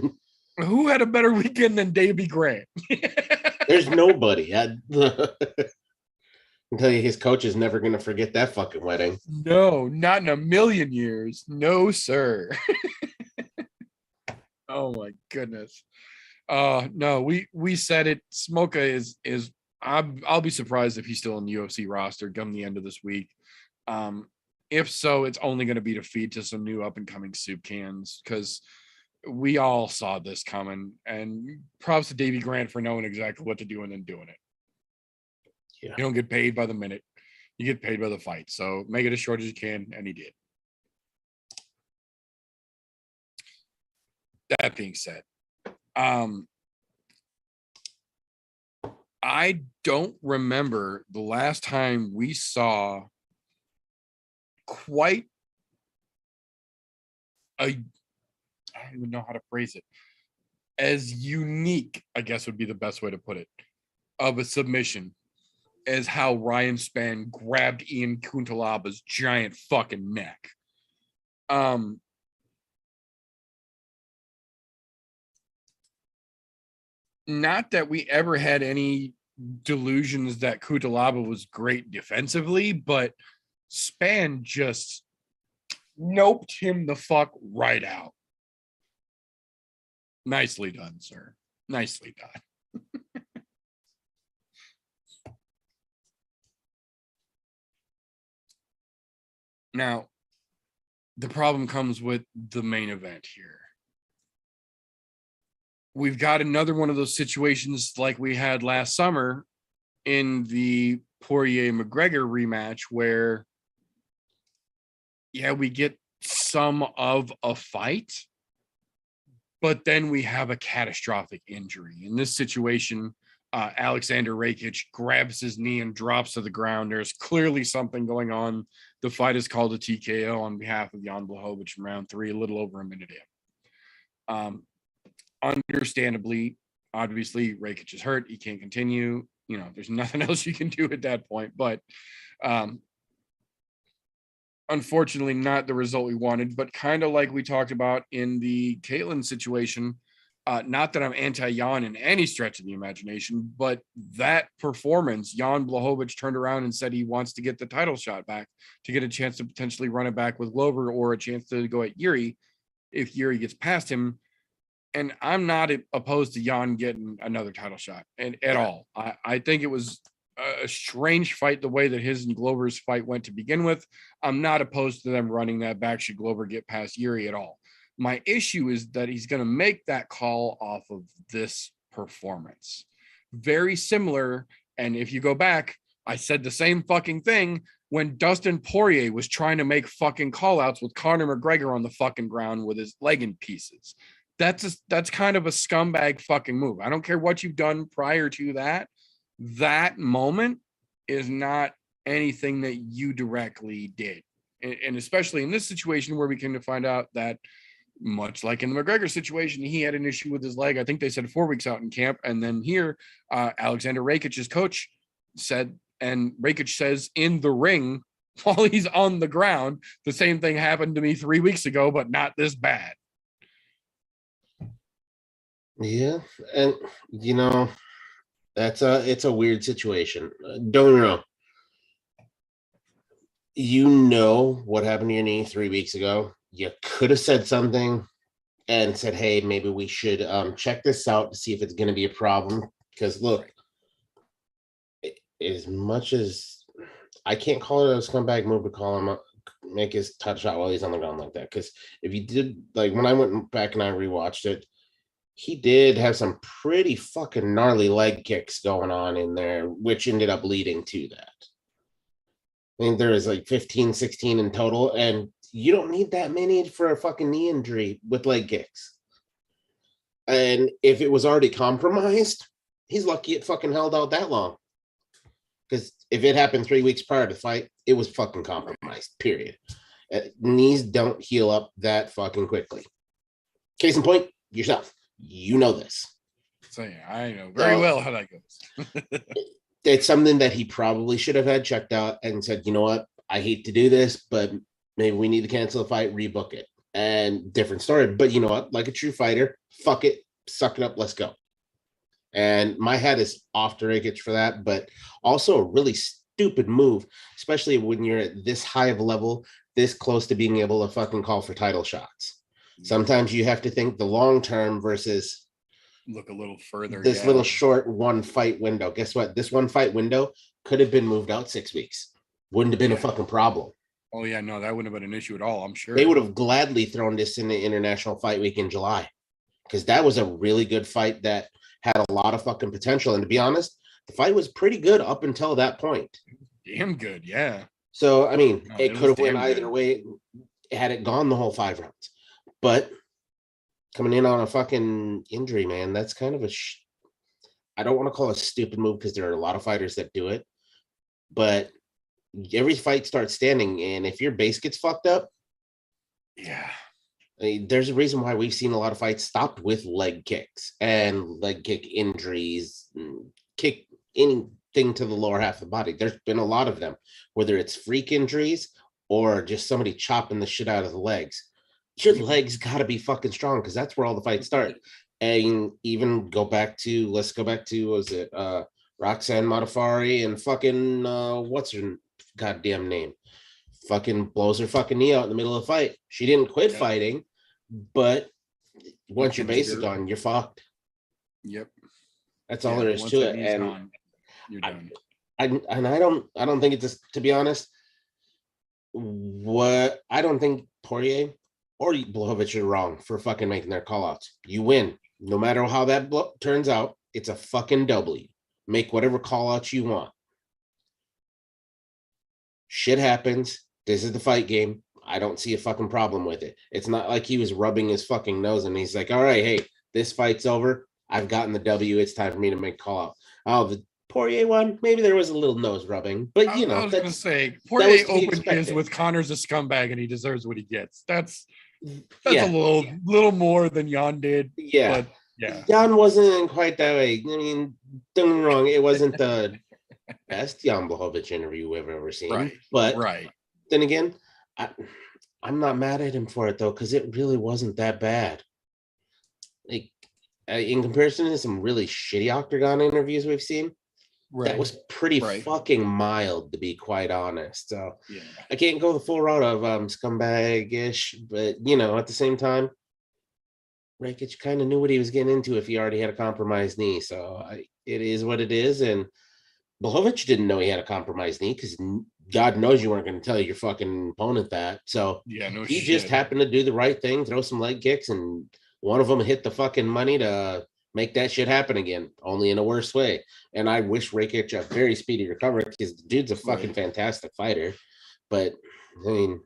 Who had a better weekend than Davy Grant? There's nobody. I can tell you, his coach is never gonna forget that fucking wedding. No, not in a million years. No, sir. Oh my goodness. No, we said it. Smoka is I'll be surprised if he's still in the UFC roster come the end of this week. If so, it's only going to be to feed to some new up and coming soup cans, because we all saw this coming, and props to Davy Grant for knowing exactly what to do and then doing it. Yeah. You don't get paid by the minute, you get paid by the fight. So make it as short as you can, and he did. That being said, I don't remember the last time we saw quite I don't even know how to phrase it, as unique, I guess would be the best way to put it, of a submission as how Ryan Spann grabbed Ian Kuntalaba's giant fucking neck. Not that we ever had any delusions that Kutalaba was great defensively, but Spann just noped him the fuck right out. Nicely done, sir. Nicely done. Now, the problem comes with the main event here. We've got another one of those situations like we had last summer in the Poirier-McGregor rematch where, yeah, we get some of a fight, but then we have a catastrophic injury. In this situation, Alexander Rakic grabs his knee and drops to the ground. There's clearly something going on. The fight is called a TKO on behalf of Jan Blachowicz in round 3, a little over a minute in. Understandably, obviously, Rakic is hurt. He can't continue. You know, there's nothing else you can do at that point. But unfortunately, not the result we wanted. But kind of like we talked about in the Caitlin situation, not that I'm anti-Jan in any stretch of the imagination, but that performance, Jan Blachowicz turned around and said he wants to get the title shot back to get a chance to potentially run it back with Glover or a chance to go at Yuri if Yuri gets past him. And I'm not opposed to Jan getting another title shot at all. I think it was a strange fight the way that his and Glover's fight went to begin with. I'm not opposed to them running that back should Glover get past Yuri at all. My issue is that he's going to make that call off of this performance. Very similar. And if you go back, I said the same fucking thing when Dustin Poirier was trying to make fucking call outs with Conor McGregor on the fucking ground with his leg in pieces. That's kind of a scumbag fucking move. I don't care what you've done prior to that. That moment is not anything that you directly did. And especially in this situation where we came to find out that, much like in the McGregor situation, he had an issue with his leg. I think they said 4 weeks out in camp. And then here, Alexander Rakic's coach said, and Rakic says in the ring while he's on the ground, the same thing happened to me 3 weeks ago, but not this bad. Yeah, and you know, it's a weird situation. Don't get me wrong. You know what happened to your knee 3 weeks ago. You could have said something and said, hey, maybe we should check this out to see if it's going to be a problem. Because look, as much as I can't call it a scumbag move to call him up, make his touch shot while he's on the ground like that. Because if you did, like when I went back and I rewatched it, he did have some pretty fucking gnarly leg kicks going on in there, which ended up leading to that. I think there is like 15, 16 in total, and you don't need that many for a fucking knee injury with leg kicks. And if it was already compromised, he's lucky it fucking held out that long. Because if it happened 3 weeks prior to the fight, it was fucking compromised, period. Knees don't heal up that fucking quickly. Case in point, yourself. You know this. So yeah, I know very well how that goes. It's something that he probably should have had checked out and said, you know what, I hate to do this, but maybe we need to cancel the fight, rebook it. And different story. But you know what, like a true fighter, fuck it, suck it up, let's go. And my hat is off to Rakic for that, but also a really stupid move, especially when you're at this high of a level, this close to being able to fucking call for title shots. Sometimes you have to think the long term versus look a little further. This little short one fight window. Guess what? This one fight window could have been moved out 6 weeks. Wouldn't have been a fucking problem. Oh yeah, no, that wouldn't have been an issue at all. I'm sure they would have gladly thrown this in the International Fight Week in July, because that was a really good fight that had a lot of fucking potential. And to be honest, the fight was pretty good up until that point. Damn good, yeah. So I mean, it could have went either way had it gone the whole 5 rounds. But coming in on a fucking injury, man, that's kind of a I don't want to call it a stupid move because there are a lot of fighters that do it. But every fight starts standing, and if your base gets fucked up, yeah. I mean, there's a reason why we've seen a lot of fights stopped with leg kicks and leg kick injuries, kick anything to the lower half of the body. There's been a lot of them, whether it's freak injuries or just somebody chopping the shit out of the legs. Your legs got to be fucking strong because that's where all the fights start. And even let's go back to, was it Roxanne Modafferi and fucking, what's her goddamn name? Fucking blows her fucking knee out in the middle of the fight. She didn't quit fighting, but once your base is gone, you're fucked. Yep. That's all there is to it. And gone, you're done. I don't think it's, to be honest, I don't think Poirier or Blachowicz are wrong for fucking making their call outs. You win. No matter how that turns out, it's a fucking W. Make whatever call outs you want. Shit happens. This is the fight game. I don't see a fucking problem with it. It's not like he was rubbing his fucking nose and he's like, all right, hey, this fight's over. I've gotten the W. It's time for me to make a call out. Oh, the Poirier one, maybe there was a little nose rubbing, but you know, I was going to say Poirier opened his with Connor's a scumbag and he deserves what he gets. That's a little more than Jan did. Yeah. But yeah. Jan wasn't quite that way. I mean, don't get me wrong, it wasn't the best Jan Blachowicz interview we've ever seen. Right. But right. Then again, I'm not mad at him for it though, because it really wasn't that bad. Like in comparison to some really shitty Octagon interviews we've seen, that was pretty fucking mild, to be quite honest. So yeah. I can't go the full route of scumbag-ish, but you know, at the same time, Rakic kind of knew what he was getting into if he already had a compromised knee. So it is what it is. And Blachowicz didn't know he had a compromised knee because God knows you weren't going to tell your fucking opponent that. So yeah, no he shit. just happened to do the right thing, throw some leg kicks, and one of them hit the fucking money to make that shit happen again, only in a worse way. And I wish Rakic a very speedy recovery because the dude's a fucking fantastic fighter. But I mean,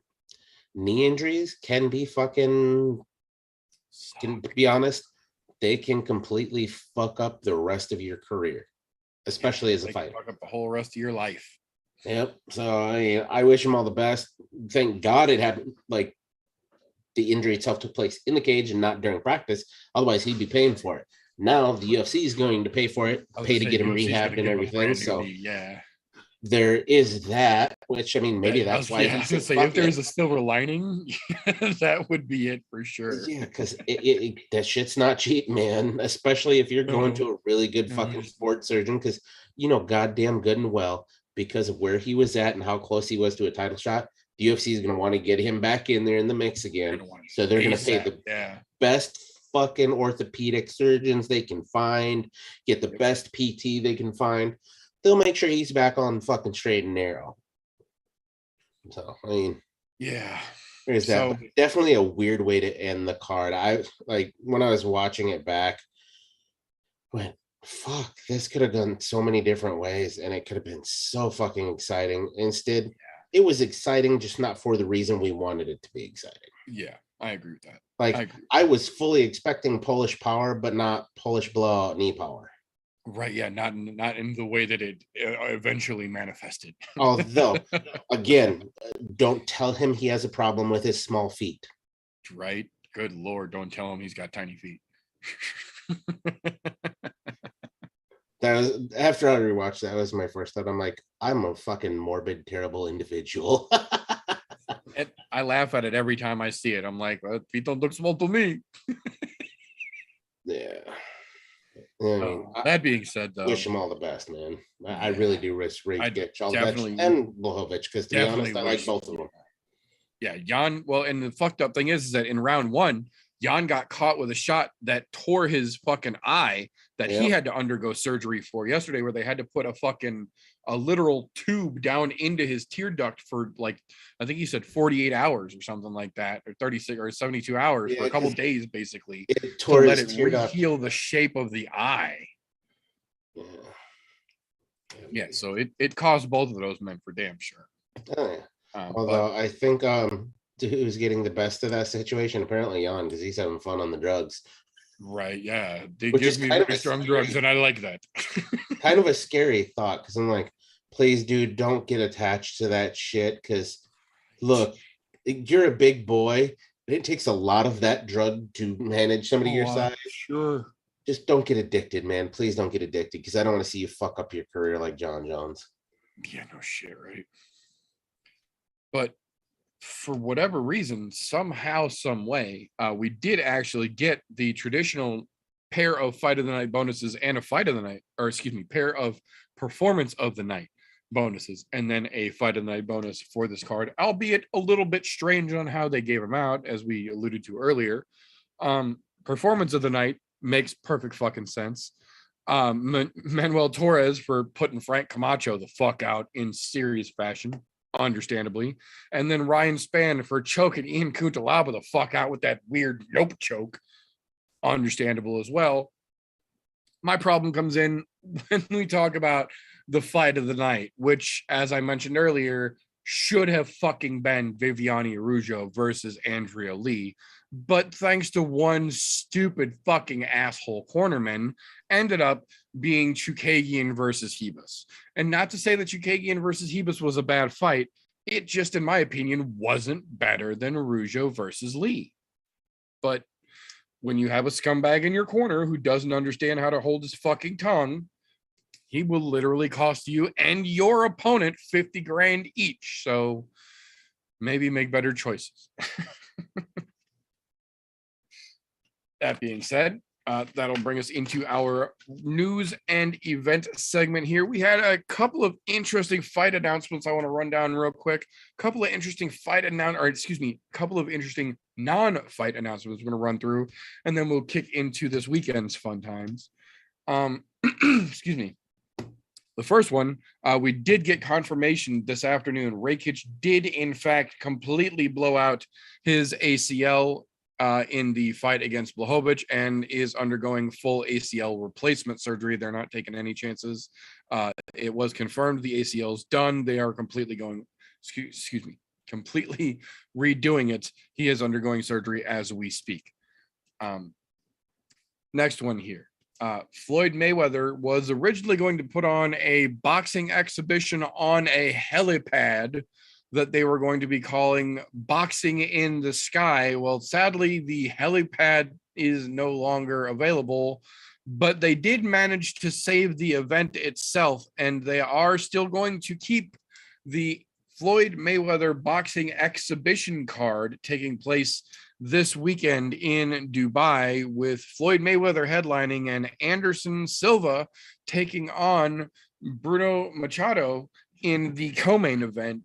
knee injuries can be fucking, to be honest, they can completely fuck up the rest of your career, especially as a fighter. Fuck up the whole rest of your life. Yep. So I wish him all the best. Thank God it happened. Like the injury itself took place in the cage and not during practice. Otherwise, he'd be paying for it. Now the UFC is going to pay for it, pay to get him rehabbed and everything. So yeah, there is that. Which I mean, maybe that's why. I was gonna say, if there's a silver lining, that would be it for sure. Yeah, because that shit's not cheap, man. Especially if you're going to a really good fucking sports surgeon, because you know, goddamn good and well, because of where he was at and how close he was to a title shot, the UFC is going to want to get him back in there in the mix again. So they're going to pay the best fucking orthopedic surgeons they can find, get the best PT they can find. they'll make sure he's back on fucking straight and narrow. So I mean, yeah. there's that. So But definitely a weird way to end the card. I like when I was watching it back, went, fuck, this could have gone so many different ways, and it could have been so fucking exciting. Instead, it was exciting, just not for the reason we wanted it to be exciting. yeah, I agree with that. Like I was fully expecting Polish power, but not Polish blowout knee power. Right, yeah, not in the way that it eventually manifested. Although, again, don't tell him he has a problem with his small feet. Right? Good Lord, don't tell him he's got tiny feet. That was after I rewatched that was my first thought. I'm like, I'm a fucking morbid, terrible individual. I laugh at it every time I see it. I'm like, well, feet don't look small to me. Yeah. That being said, though, wish him all the best, man. I really do wish Rage all the best and Blahovic, because to be honest, I like both of them. Yeah, Jan. Well, and the fucked up thing is that in round one, Jan got caught with a shot that tore his fucking eye that he had to undergo surgery for yesterday, where they had to put a literal tube down into his tear duct for like, I think he said 48 hours or something like that, or 36 or 72 hours for a couple days, basically, to let it heal the shape of the eye. Yeah, so it caused both of those men for damn sure. Oh, yeah. Although I think who's getting the best of that situation, apparently Jan, because he's having fun on the drugs. Right, yeah. They give me very strong drugs, and I like that. Kind of a scary thought, because I'm like, please, dude, don't get attached to that shit, because look, you're a big boy, and it takes a lot of that drug to manage somebody your size. Sure. Just don't get addicted, man. Please don't get addicted, because I don't want to see you fuck up your career like John Jones. Yeah, no shit, right? But for whatever reason, somehow, some way, we did actually get the traditional pair of fight of the night bonuses and a fight of the night, or excuse me, pair of performance of the night bonuses, and then a fight of the night bonus for this card, albeit a little bit strange on how they gave them out, as we alluded to earlier. Performance of the night makes perfect fucking sense. Manuel Torres for putting Frank Camacho the fuck out in serious fashion, understandably, and then Ryan Spann for choking Ian Kuntalaba the fuck out with that weird nope choke, understandable as well. My problem comes in when we talk about the fight of the night, which, as I mentioned earlier, should have fucking been Viviane Araujo versus Andrea Lee, but thanks to one stupid fucking asshole cornerman, ended up being Chukagian versus Hebus. And not to say that Chukagian versus Hebus was a bad fight, it just, in my opinion, wasn't better than Araujo versus Lee. But when you have a scumbag in your corner who doesn't understand how to hold his fucking tongue, he will literally cost you and your opponent 50 grand each. So maybe make better choices. That being said, that'll bring us into our news and event segment here. We had a couple of interesting fight announcements I want to run down real quick. A couple of interesting couple of interesting non-fight announcements we're going to run through, and then we'll kick into this weekend's fun times. Excuse me. The first one, we did get confirmation this afternoon. Rakic did, in fact, completely blow out his ACL in the fight against Blachowicz and is undergoing full ACL replacement surgery. They're not taking any chances. It was confirmed the ACL is done. They are completely completely redoing it. He is undergoing surgery as we speak. Next one here. Floyd Mayweather was originally going to put on a boxing exhibition on a helipad that they were going to be calling Boxing in the Sky. Well, sadly, the helipad is no longer available, but they did manage to save the event itself, and they are still going to keep the Floyd Mayweather boxing exhibition card taking place this weekend in Dubai, with Floyd Mayweather headlining and Anderson Silva taking on Bruno Machado in the co-main event.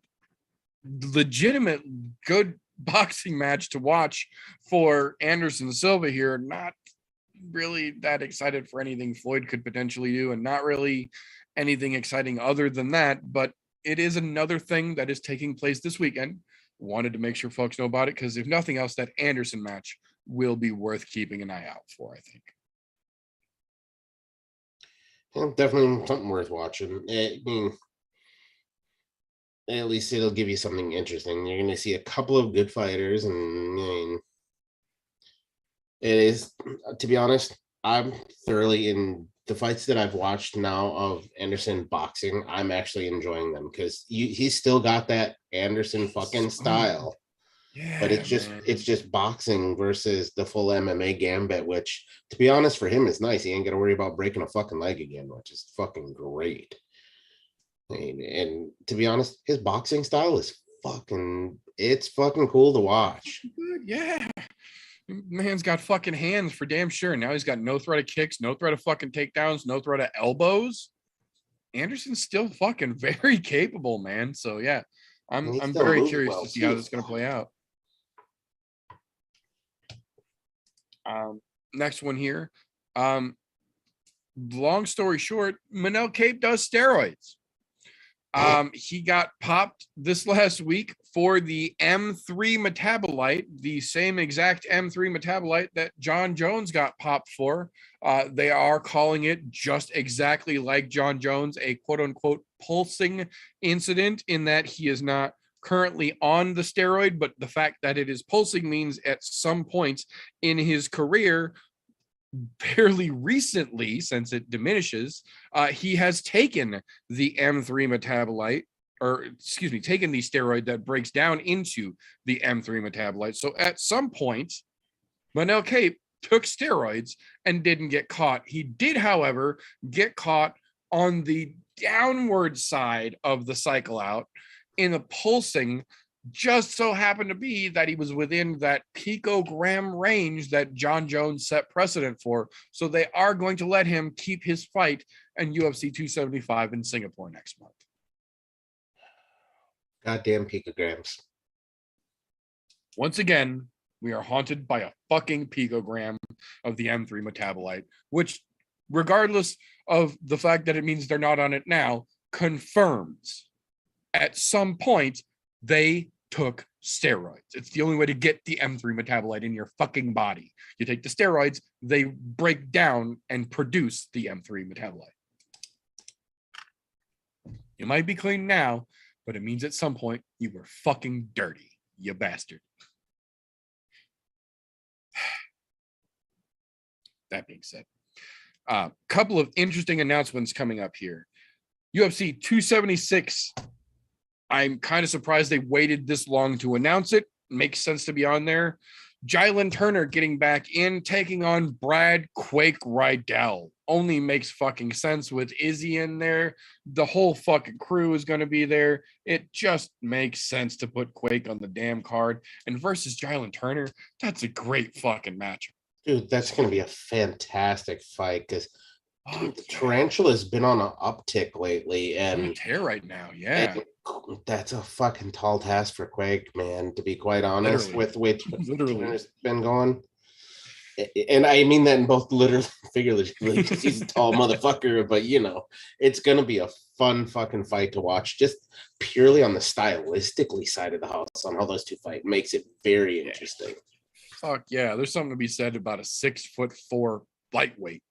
Legitimate good boxing match to watch for Anderson Silva here. Not really that excited for anything Floyd could potentially do, and not really anything exciting other than that. But it is another thing that is taking place this weekend. Wanted to make sure folks know about it because if nothing else, that Anderson match will be worth keeping an eye out for, I think. Yeah, definitely something worth watching. I mean, at least it'll give you something interesting. You're going to see a couple of good fighters, and I mean, it is, to be honest, I'm thoroughly in the fights that I've watched now of Anderson boxing. I'm actually enjoying them because he's still got that Anderson fucking style. Yeah, but it's just boxing versus the full MMA gambit, which, to be honest, for him is nice. He ain't got to worry about breaking a fucking leg again, which is fucking great. And to be honest, his boxing style is it's fucking cool to watch. Yeah. Man's got fucking hands for damn sure. Now he's got no threat of kicks, no threat of fucking takedowns, no threat of elbows. Anderson's still fucking very capable, man. So yeah, I'm very curious to see how this is going to play out. Next one here. Long story short, Manel Cape does steroids. He got popped this last week for the M3 metabolite, the same exact M3 metabolite that John Jones got popped for. They are calling it just exactly like John Jones, a quote unquote pulsing incident, in that he is not currently on the steroid, but the fact that it is pulsing means at some point in his career, fairly recently, since it diminishes, he has taken the M3 metabolite, or excuse me, taken the steroid that breaks down into the M3 metabolite. So at some point, Manel Cape took steroids and didn't get caught. He did, however, get caught on the downward side of the cycle out in the pulsing. Just so happened to be that he was within that picogram range that John Jones set precedent for. So they are going to let him keep his fight in UFC 275 in Singapore next month. Goddamn picograms. Once again, we are haunted by a fucking picogram of the M3 metabolite, which, regardless of the fact that it means they're not on it now, confirms at some point they took steroids. It's the only way to get the M3 metabolite in your fucking body. You take the steroids, they break down and produce the M3 metabolite. You might be clean now, but it means at some point you were fucking dirty, you bastard. That being said, a couple of interesting announcements coming up here. UFC 276. I'm kind of surprised they waited this long to announce it. Makes sense to be on there. Jalen Turner getting back in, taking on Brad Quake Rydell. Only makes fucking sense with Izzy in there. The whole fucking crew is going to be there. It just makes sense to put Quake on the damn card. And versus Jalen Turner, that's a great fucking matchup. Dude, that's going to be a fantastic fight because the Tarantula's been on an uptick lately. And on tear right now, yeah. That's a fucking tall task for Quake, man, to be quite honest, with Turner's been going. And I mean that in both literally and figuratively, because he's a tall motherfucker, but you know, it's gonna be a fun fucking fight to watch, just purely on the stylistically side of the house, on how those two fight makes it very interesting. Fuck yeah, there's something to be said about a 6'4" lightweight.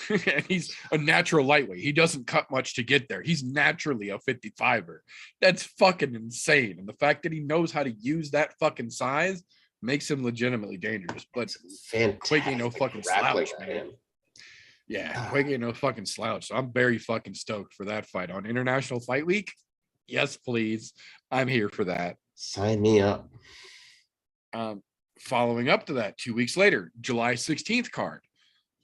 And he's a natural lightweight. He doesn't cut much to get there. He's naturally a 55er. That's fucking insane. And the fact that he knows how to use that fucking size makes him legitimately dangerous. But Quake ain't no fucking slouch, man. Yeah, Quake ain't no fucking slouch. So I'm very fucking stoked for that fight on International Fight Week. Yes, please. I'm here for that. Sign me up. Following up to that, 2 weeks later, July 16th card.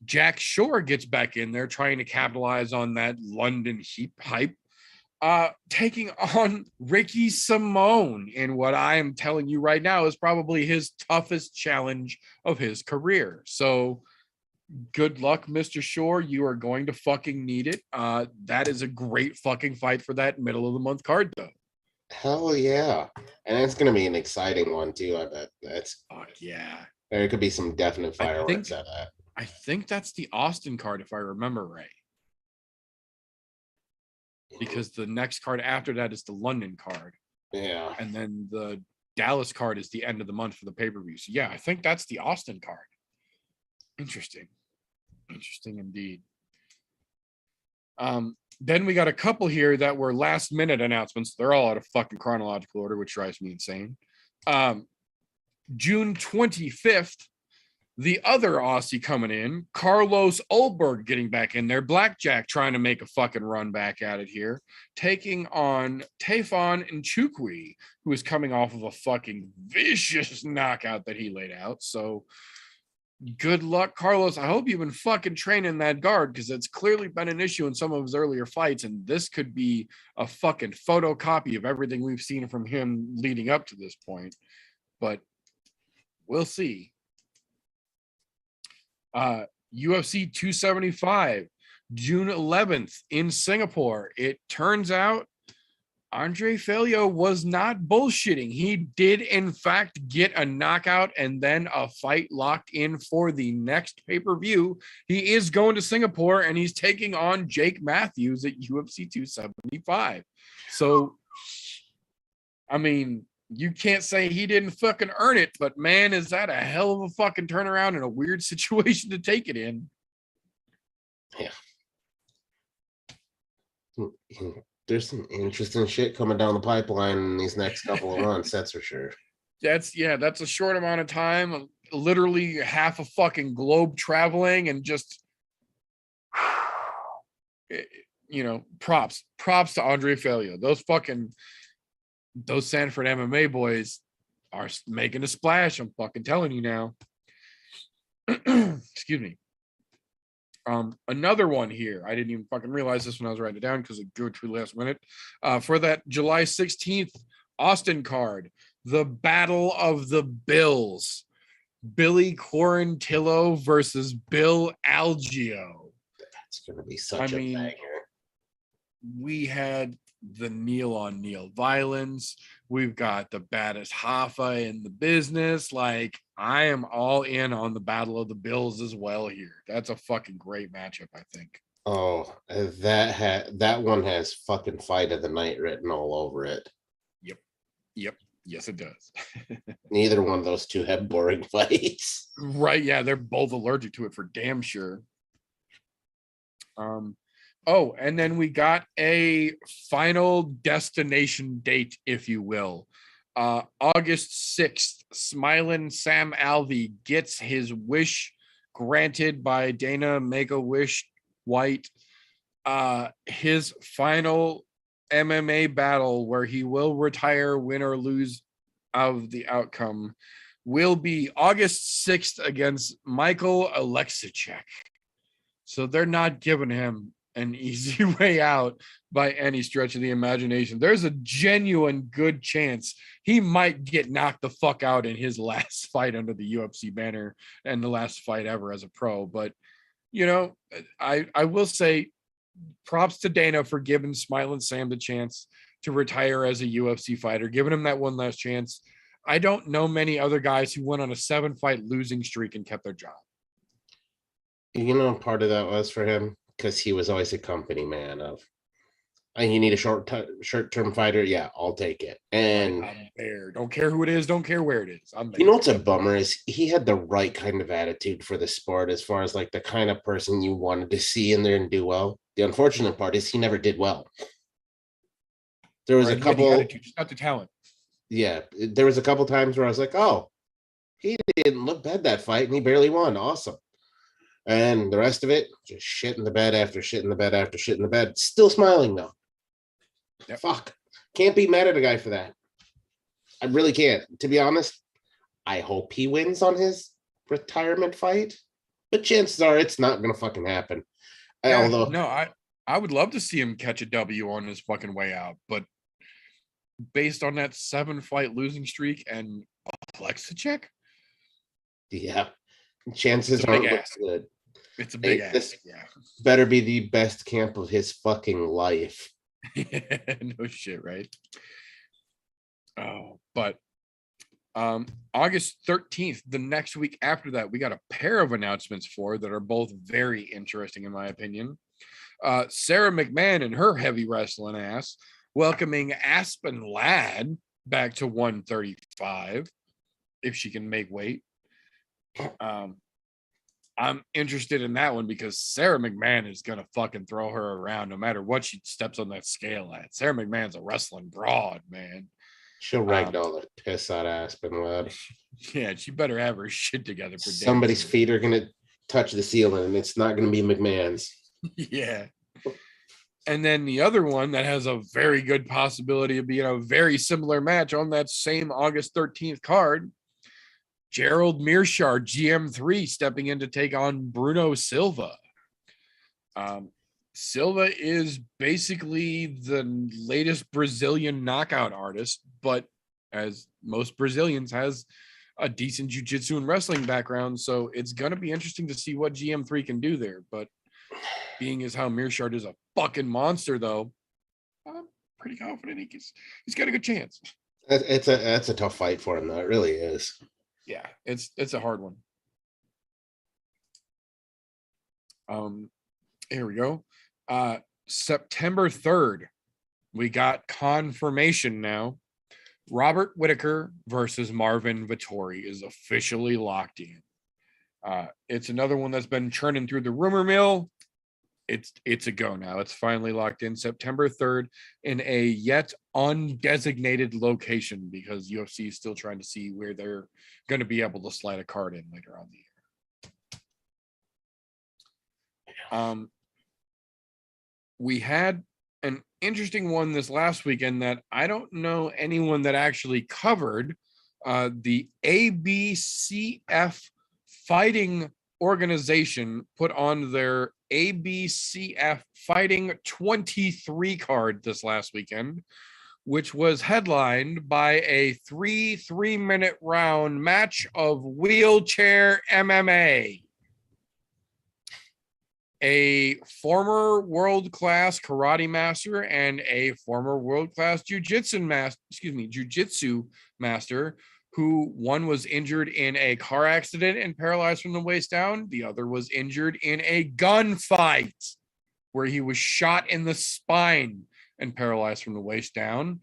Jack Shore gets back in there trying to capitalize on that London heat hype, taking on Ricky Simone in what I am telling you right now is probably his toughest challenge of his career. So good luck, Mr. Shore. You are going to fucking need it. That is a great fucking fight for that middle of the month card, though. Hell yeah. And it's going to be an exciting one, too. I bet. Fuck yeah. There could be some definite fireworks out of that. I think that's the Austin card, if I remember right. Because the next card after that is the London card. Yeah. And then the Dallas card is the end of the month for the pay-per-view. So yeah, I think that's the Austin card. Interesting. Interesting indeed. Then we got a couple here that were last minute announcements. They're all out of fucking chronological order, which drives me insane. June 25th, the other Aussie coming in, Carlos Ulberg getting back in there. Blackjack trying to make a fucking run back at it here, taking on Tefon Nchukwi, who is coming off of a fucking vicious knockout that he laid out. So good luck, Carlos. I hope you've been fucking training that guard, because it's clearly been an issue in some of his earlier fights, and this could be a fucking photocopy of everything we've seen from him leading up to this point. But we'll see. UFC 275, June 11th in Singapore. It turns out Andre Feillo was not bullshitting. He did, in fact, get a knockout and then a fight locked in for the next pay-per-view. He is going to Singapore, and he's taking on Jake Matthews at UFC 275. So, I mean, you can't say he didn't fucking earn it, but man, is that a hell of a fucking turnaround and a weird situation to take it in. Yeah. There's some interesting shit coming down the pipeline in these next couple of months, that's for sure. That's a short amount of time, literally half a fucking globe traveling, and just, you know, props to Andre Feillo. Those Sanford MMA boys are making a splash. I'm fucking telling you now. Excuse me. Another one here. I didn't even fucking realize this when I was writing it down because it grew to last minute. For that July 16th Austin card, the Battle of the Bills. Billy Quarantillo versus Bill Algeo. That's gonna be such a banger. We had the kneel on kneel violence. We've got the baddest Hoffa in the business. Like, I am all in on the Battle of the Bills as well here. That's a fucking great matchup, I think. Oh, that one has fucking fight of the night written all over it. Yep. Yes, it does. Neither one of those two have boring fights. Right, yeah, they're both allergic to it for damn sure. Oh, and then we got a final destination date, if you will. August 6th, Smiling Sam Alvey gets his wish granted by Dana Make-A-Wish White. His final MMA battle, where he will retire, win or lose of the outcome, will be August 6th against Michael Alexichek. So they're not giving him an easy way out by any stretch of the imagination. There's a genuine good chance he might get knocked the fuck out in his last fight under the UFC banner and the last fight ever as a pro. But, you know, I will say props to Dana for giving Smiling Sam the chance to retire as a UFC fighter, giving him that one last chance. I don't know many other guys who went on a 7-fight losing streak and kept their job. You know, part of that was for him because he was always a company man of, you need a short-term fighter. Yeah, I'll take it. And I'm there. Don't care who it is. Don't care where it is. I'm there. You know what's a bummer is he had the right kind of attitude for the sport, as far as like the kind of person you wanted to see in there and do well. The unfortunate part is he never did well. There was a couple, attitude, just not the talent. Yeah, there was a couple times where I was like, oh, he didn't look bad that fight and he barely won. Awesome. And the rest of it, just shit in the bed after shit in the bed after shit in the bed. Still smiling though. Yep. Fuck. Can't be mad at a guy for that. I really can't. To be honest, I hope he wins on his retirement fight, but chances are it's not going to fucking happen. I would love to see him catch a W on his fucking way out, but based on that 7-fight losing streak and Alexichek, yeah, chances aren't good. It's a big ass. This better be the best camp of his fucking life. No shit, right? Oh, but August 13th, the next week after that, we got a pair of announcements for that are both very interesting, in my opinion. Sarah McMahon and her heavy wrestling ass welcoming Aspen Ladd back to 135 if she can make weight. I'm interested in that one because Sarah McMahon is going to fucking throw her around no matter what she steps on that scale at. Sarah McMahon's a wrestling broad, man. She'll ragdoll the piss out of Aspen Ladd. Yeah, she better have her shit together for Somebody's feet are going to touch the ceiling, and it's not going to be McMahon's. Yeah. And then the other one that has a very good possibility of being a very similar match on that same August 13th card, Gerald Mearshart, GM3, stepping in to take on Bruno Silva. Silva is basically the latest Brazilian knockout artist, but as most Brazilians, has a decent jiu-jitsu and wrestling background. So it's going to be interesting to see what GM3 can do there. But being as how Mearshart is a fucking monster, though, I'm pretty confident he's got a good chance. That's a tough fight for him, though. It really is. Yeah, it's a hard one. Here we go. September 3rd, we got confirmation now. Robert Whitaker versus Marvin Vettori is officially locked in. It's another one that's been churning through the rumor mill. It's a go now. It's finally locked in September 3rd in a yet undesignated location because UFC is still trying to see where they're going to be able to slide a card in later on the year. We had an interesting one this last weekend that I don't know anyone that actually covered. The ABCF Fighting Organization put on their ABCF Fighting 23 card this last weekend, which was headlined by a 3-minute round match of wheelchair MMA. A former world-class karate master and a former world-class jiu-jitsu master, who one was injured in a car accident and paralyzed from the waist down. The other was injured in a gunfight where he was shot in the spine and paralyzed from the waist down.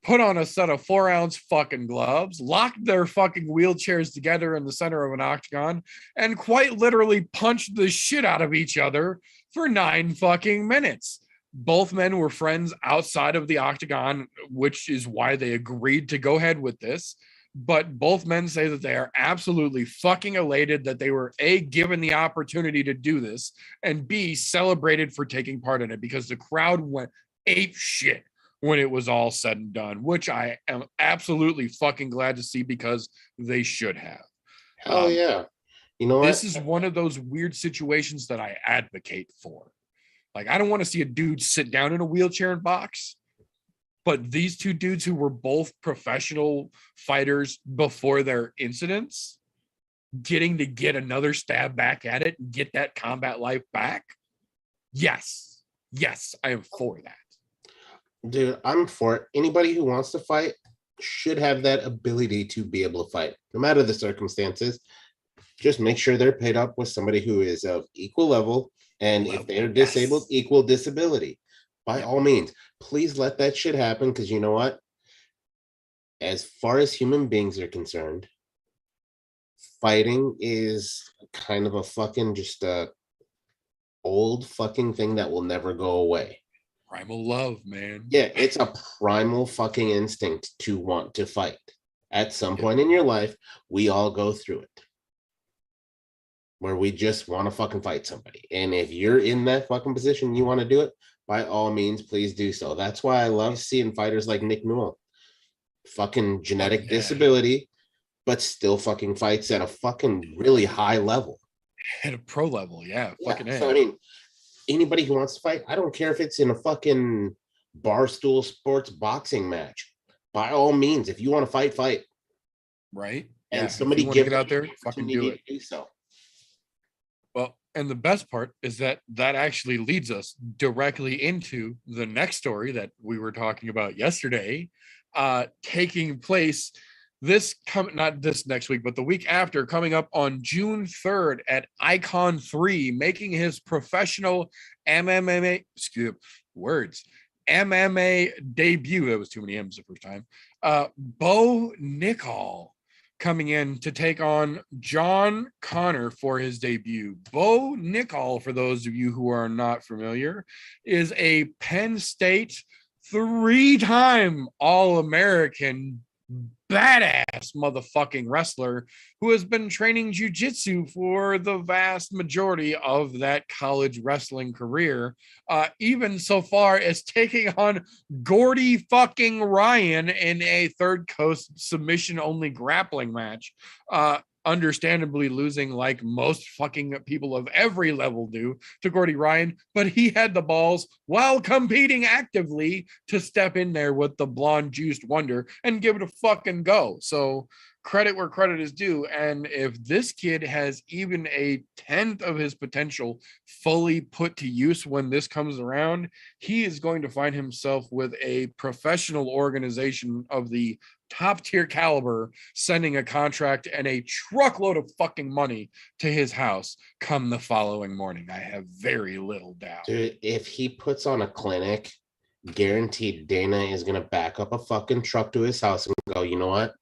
Put on a set of 4-ounce fucking gloves, locked their fucking wheelchairs together in the center of an octagon, and quite literally punched the shit out of each other for 9 fucking minutes. Both men were friends outside of the octagon, which is why they agreed to go ahead with this. But both men say that they are absolutely fucking elated that they were A, given the opportunity to do this, and B, celebrated for taking part in it because the crowd went ape shit when it was all said and done, which I am absolutely fucking glad to see because they should have. Hell yeah. You know what? This is one of those weird situations that I advocate for. Like, I don't want to see a dude sit down in a wheelchair and box, but these two dudes who were both professional fighters before their incidents, getting to get another stab back at it and get that combat life back. Yes, I am for that. Dude, I'm for it. Anybody who wants to fight should have that ability to be able to fight, no matter the circumstances. Just make sure they're paid up with somebody who is of equal level, and if they're disabled, equal disability. By all means, please let that shit happen, because you know what? As far as human beings are concerned, fighting is kind of a fucking just a old fucking thing that will never go away. Primal love, man. Yeah, it's a primal fucking instinct to want to fight. At some point in your life, we all go through it, where we just want to fucking fight somebody. And if you're in that fucking position, you want to do it, by all means, please do so. That's why I love seeing fighters like Nick Newell. Fucking genetic disability, but still fucking fights at a fucking really high level. At a pro level, fucking So, I mean, anybody who wants to fight, I don't care if it's in a fucking Barstool Sports boxing match. By all means, if you want to fight, fight. Right? And somebody get out there, fucking do it. Do so. Well, and the best part is that actually leads us directly into the next story that we were talking about yesterday, taking place not this next week, but the week after, coming up on June 3rd at Icon 3, making his professional MMA MMA debut. That was too many M's the first time. Bo Nicol coming in to take on John Connor for his debut. Bo Nicol, for those of you who are not familiar, is a Penn State 3-time All-American badass motherfucking wrestler who has been training jiu-jitsu for the vast majority of that college wrestling career, even so far as taking on Gordy fucking Ryan in a Third Coast submission only grappling match, understandably losing like most fucking people of every level do to Gordy Ryan, but he had the balls while competing actively to step in there with the blonde juiced wonder and give it a fucking go. So credit where credit is due. And if this kid has even a 10th of his potential fully put to use when this comes around, he is going to find himself with a professional organization of the top tier caliber sending a contract and a truckload of fucking money to his house come the following morning. I have very little doubt. Dude, if he puts on a clinic, guaranteed Dana is going to back up a fucking truck to his house and go, you know what?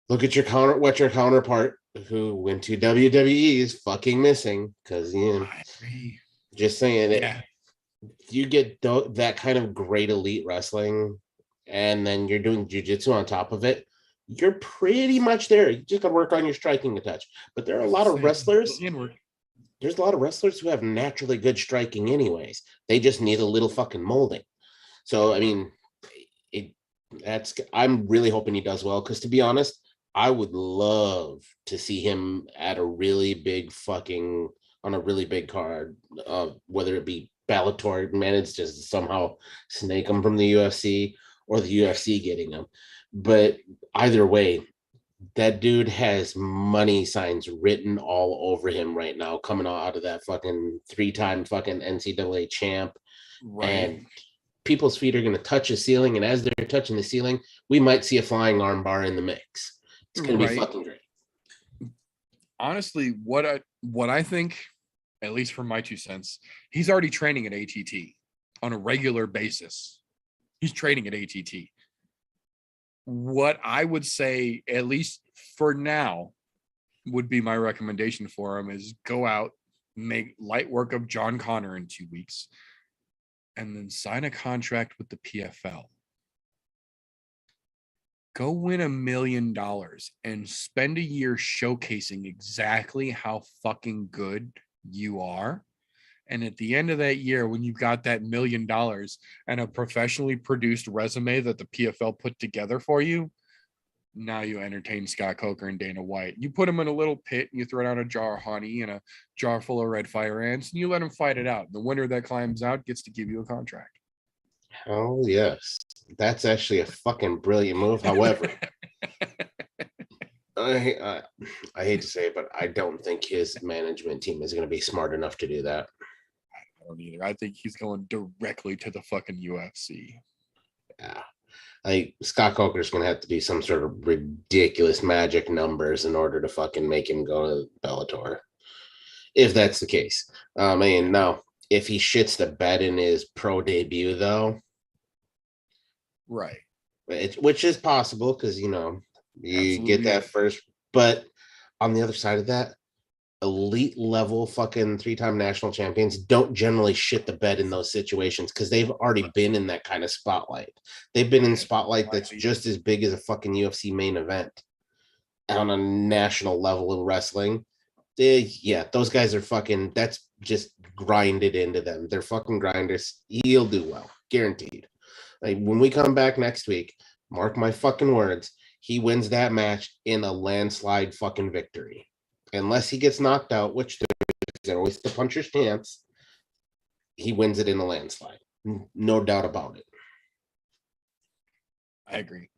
Look at your counterpart who went to WWE is fucking missing, because just saying it. Yeah. You get that kind of great elite wrestling, and then you're doing jiu-jitsu on top of it, you're pretty much there. You just got to work on your striking a touch. But there are a lot of wrestlers. There's a lot of wrestlers who have naturally good striking anyways. They just need a little fucking molding. So, I mean, I'm really hoping he does well, because to be honest, I would love to see him at a really big on a really big card, whether it be Bellator managed to somehow snake him from the UFC, or the UFC getting him. But either way, that dude has money signs written all over him right now, coming out of that fucking 3-time fucking NCAA champ. Right. And people's feet are going to touch the ceiling. And as they're touching the ceiling, we might see a flying armbar in the mix. It's going to be fucking great. Honestly, what I think, at least from my 2 cents, he's already training at ATT on a regular basis. He's training at ATT. What I would say, at least for now, would be my recommendation for him is go out, make light work of John Connor in 2 weeks, and then sign a contract with the PFL. Go win $1 million and spend a year showcasing exactly how fucking good you are. And at the end of that year, when you've got that $1 million and a professionally produced resume that the PFL put together for you, now you entertain Scott Coker and Dana White. You put them in a little pit and you throw down a jar of honey and a jar full of red fire ants, and you let them fight it out. The winner that climbs out gets to give you a contract. Oh, yes. That's actually a fucking brilliant move. However, I hate to say it, but I don't think his management team is going to be smart enough to do that. I don't either. I think he's going directly to the fucking UFC. Yeah. Scott Coker's going to have to do some sort of ridiculous magic numbers in order to fucking make him go to Bellator. If that's the case. Now, if he shits the bed in his pro debut, though. Right. Which is possible, because, you Absolutely. Get that first. But on the other side of that, elite level fucking 3-time national champions don't generally shit the bed in those situations, because they've already been in that kind of spotlight. They've been in spotlight that's just as big as a fucking UFC main event on a national level of wrestling. Those guys are fucking, that's just grinded into them. They're fucking grinders. He'll do well, guaranteed. When we come back next week, mark my fucking words, he wins that match in a landslide fucking victory. Unless he gets knocked out, which there's always the puncher's chance, he wins it in a landslide. No doubt about it. I agree.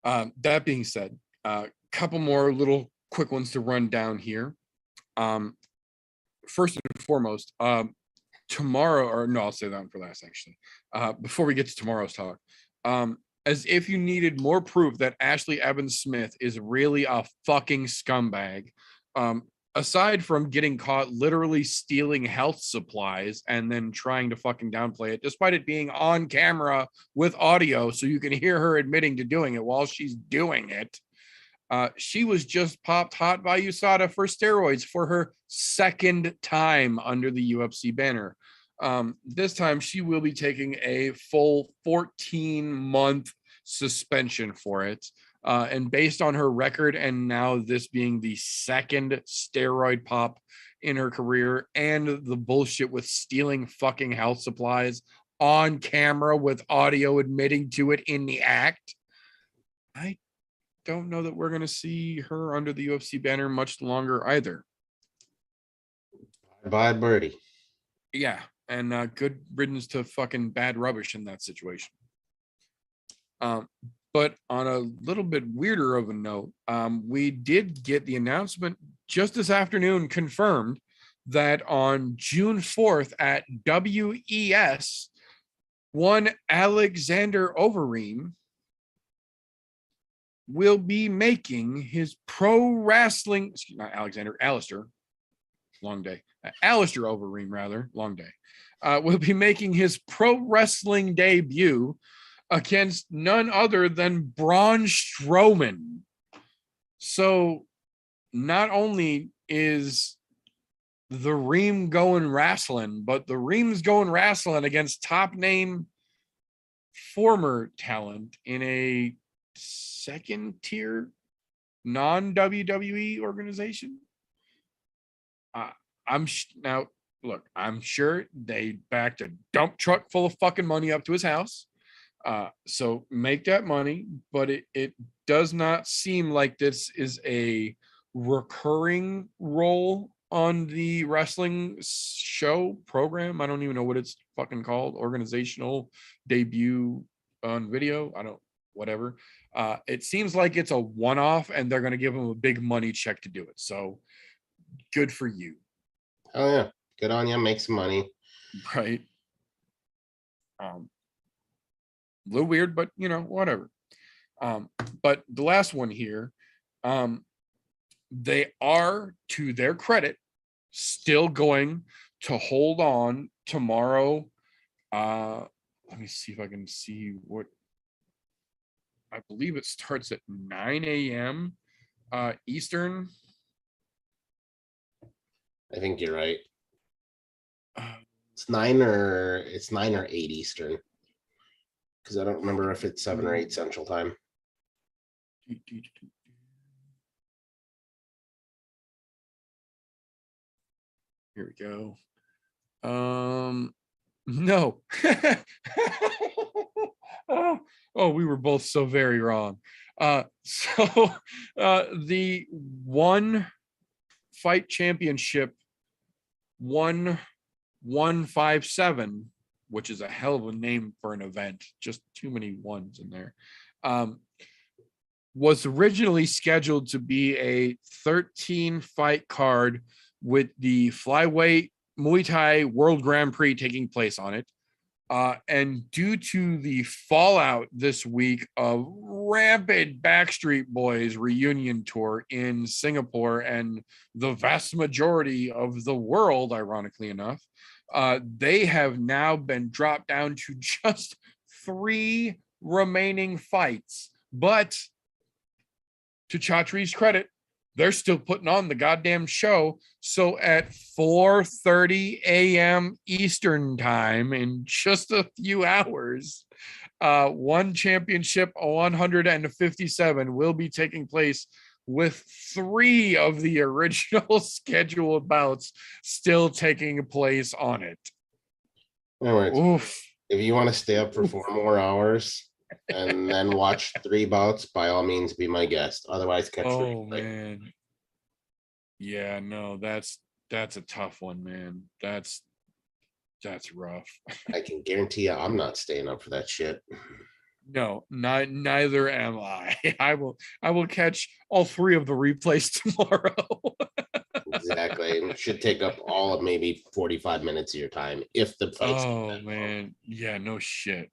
That being said, a couple more little quick ones to run down here. First and foremost, tomorrow, or no, I'll say that one for last, actually. Before we get to tomorrow's talk, as if you needed more proof that Ashley Evans Smith is really a fucking scumbag. Aside from getting caught literally stealing health supplies and then trying to fucking downplay it, despite it being on camera with audio so you can hear her admitting to doing it while she's doing it. She was just popped hot by USADA for steroids for her second time under the UFC banner. This time she will be taking a full 14-month suspension for it. And based on her record, and now this being the second steroid pop in her career, and the bullshit with stealing fucking health supplies on camera with audio admitting to it in the act, I don't know that we're going to see her under the UFC banner much longer either. Bye, birdie. Yeah, and good riddance to fucking bad rubbish in that situation. But on a little bit weirder of a note, we did get the announcement just this afternoon confirmed that on June 4th at WES, one Alexander Overeem will be making his pro wrestling, not Alexander, Alistair, long day. Alistair Overeem, rather, long day, will be making his pro wrestling debut against none other than Braun Strowman. So not only is the Ream going wrestling, but the Ream's going wrestling against top name former talent in a second tier non-WWE organization. Now look, I'm sure they backed a dump truck full of fucking money up to his house. So make that money, but it does not seem like this is a recurring role on the wrestling show program. I don't even know what it's fucking called. Organizational debut on video. Whatever. It seems like it's a one-off and they're going to give him a big money check to do it. So good for you. Oh yeah. Good on you. Make some money. Right. A little weird, but whatever. But the last one here, they are, to their credit, still going to hold on tomorrow. Let me see if I can see what, I believe it starts at 9 a.m. Eastern. I think you're right. It's 9 or 8 Eastern. Because I don't remember if it's 7 or 8 Central Time. Here we go. No. Oh, we were both so very wrong. So the One Fight Championship 1157, which is a hell of a name for an event, just too many ones in there, was originally scheduled to be a 13 fight card with the flyweight Muay Thai World Grand Prix taking place on it. And due to the fallout this week of rampant Backstreet Boys reunion tour in Singapore and the vast majority of the world, ironically enough, they have now been dropped down to just 3 remaining fights. But to Chatri's credit, they're still putting on the goddamn show. So at 4:30 a.m. Eastern time, in just a few hours, One Championship 157 will be taking place with 3 of the original scheduled bouts still taking place on it. All right. Oof. If you want to stay up for 4 more hours and then watch 3 bouts, by all means, be my guest. Otherwise, catch the replay. Man. Yeah, no, that's a tough one, man. That's rough. I can guarantee you, I'm not staying up for that shit. No, neither am I. I will catch all 3 of the replays tomorrow. Exactly. And it should take up all of maybe 45 minutes of your time if the fight's Oh man. Yeah, no shit.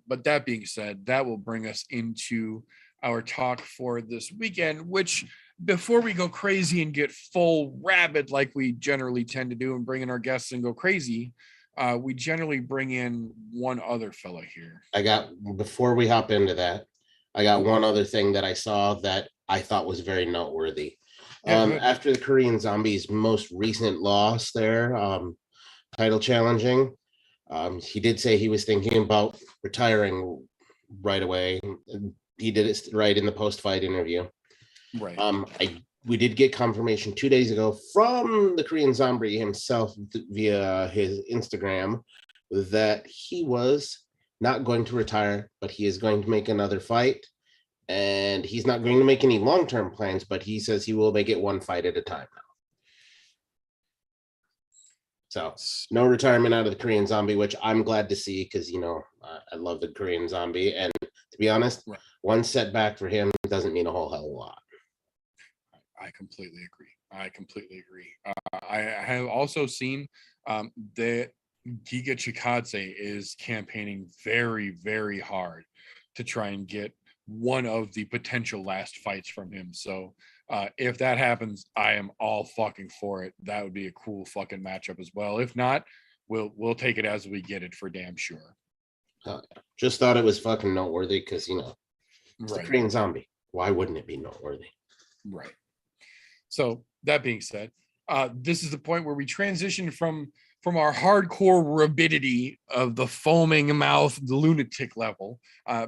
But that being said, that will bring us into our talk for this weekend, which before we go crazy and get full rabid like we generally tend to do and bring in our guests and go crazy, we generally bring in one other fella here. Before we hop into that, I got one other thing that I saw that I thought was very noteworthy. After the Korean Zombie's most recent loss there, title challenging, he did say he was thinking about retiring right away. He did it right in the post-fight interview. Right. We did get confirmation 2 days ago from the Korean Zombie himself via his Instagram that he was not going to retire, but he is going to make another fight. And he's not going to make any long-term plans, but he says he will make it one fight at a time now. So no retirement out of the Korean Zombie, which I'm glad to see because, I love the Korean Zombie. And to be honest, one setback for him doesn't mean a whole hell of a lot. I completely agree. I have also seen that Giga Chikadze is campaigning very, very hard to try and get one of the potential last fights from him. So if that happens, I am all fucking for it. That would be a cool fucking matchup as well. If not, we'll take it as we get it for damn sure. Just thought it was fucking noteworthy because it's the Korean Zombie. Why wouldn't it be noteworthy? Right. So that being said, this is the point where we transition from our hardcore rabidity of the foaming mouth, the lunatic level,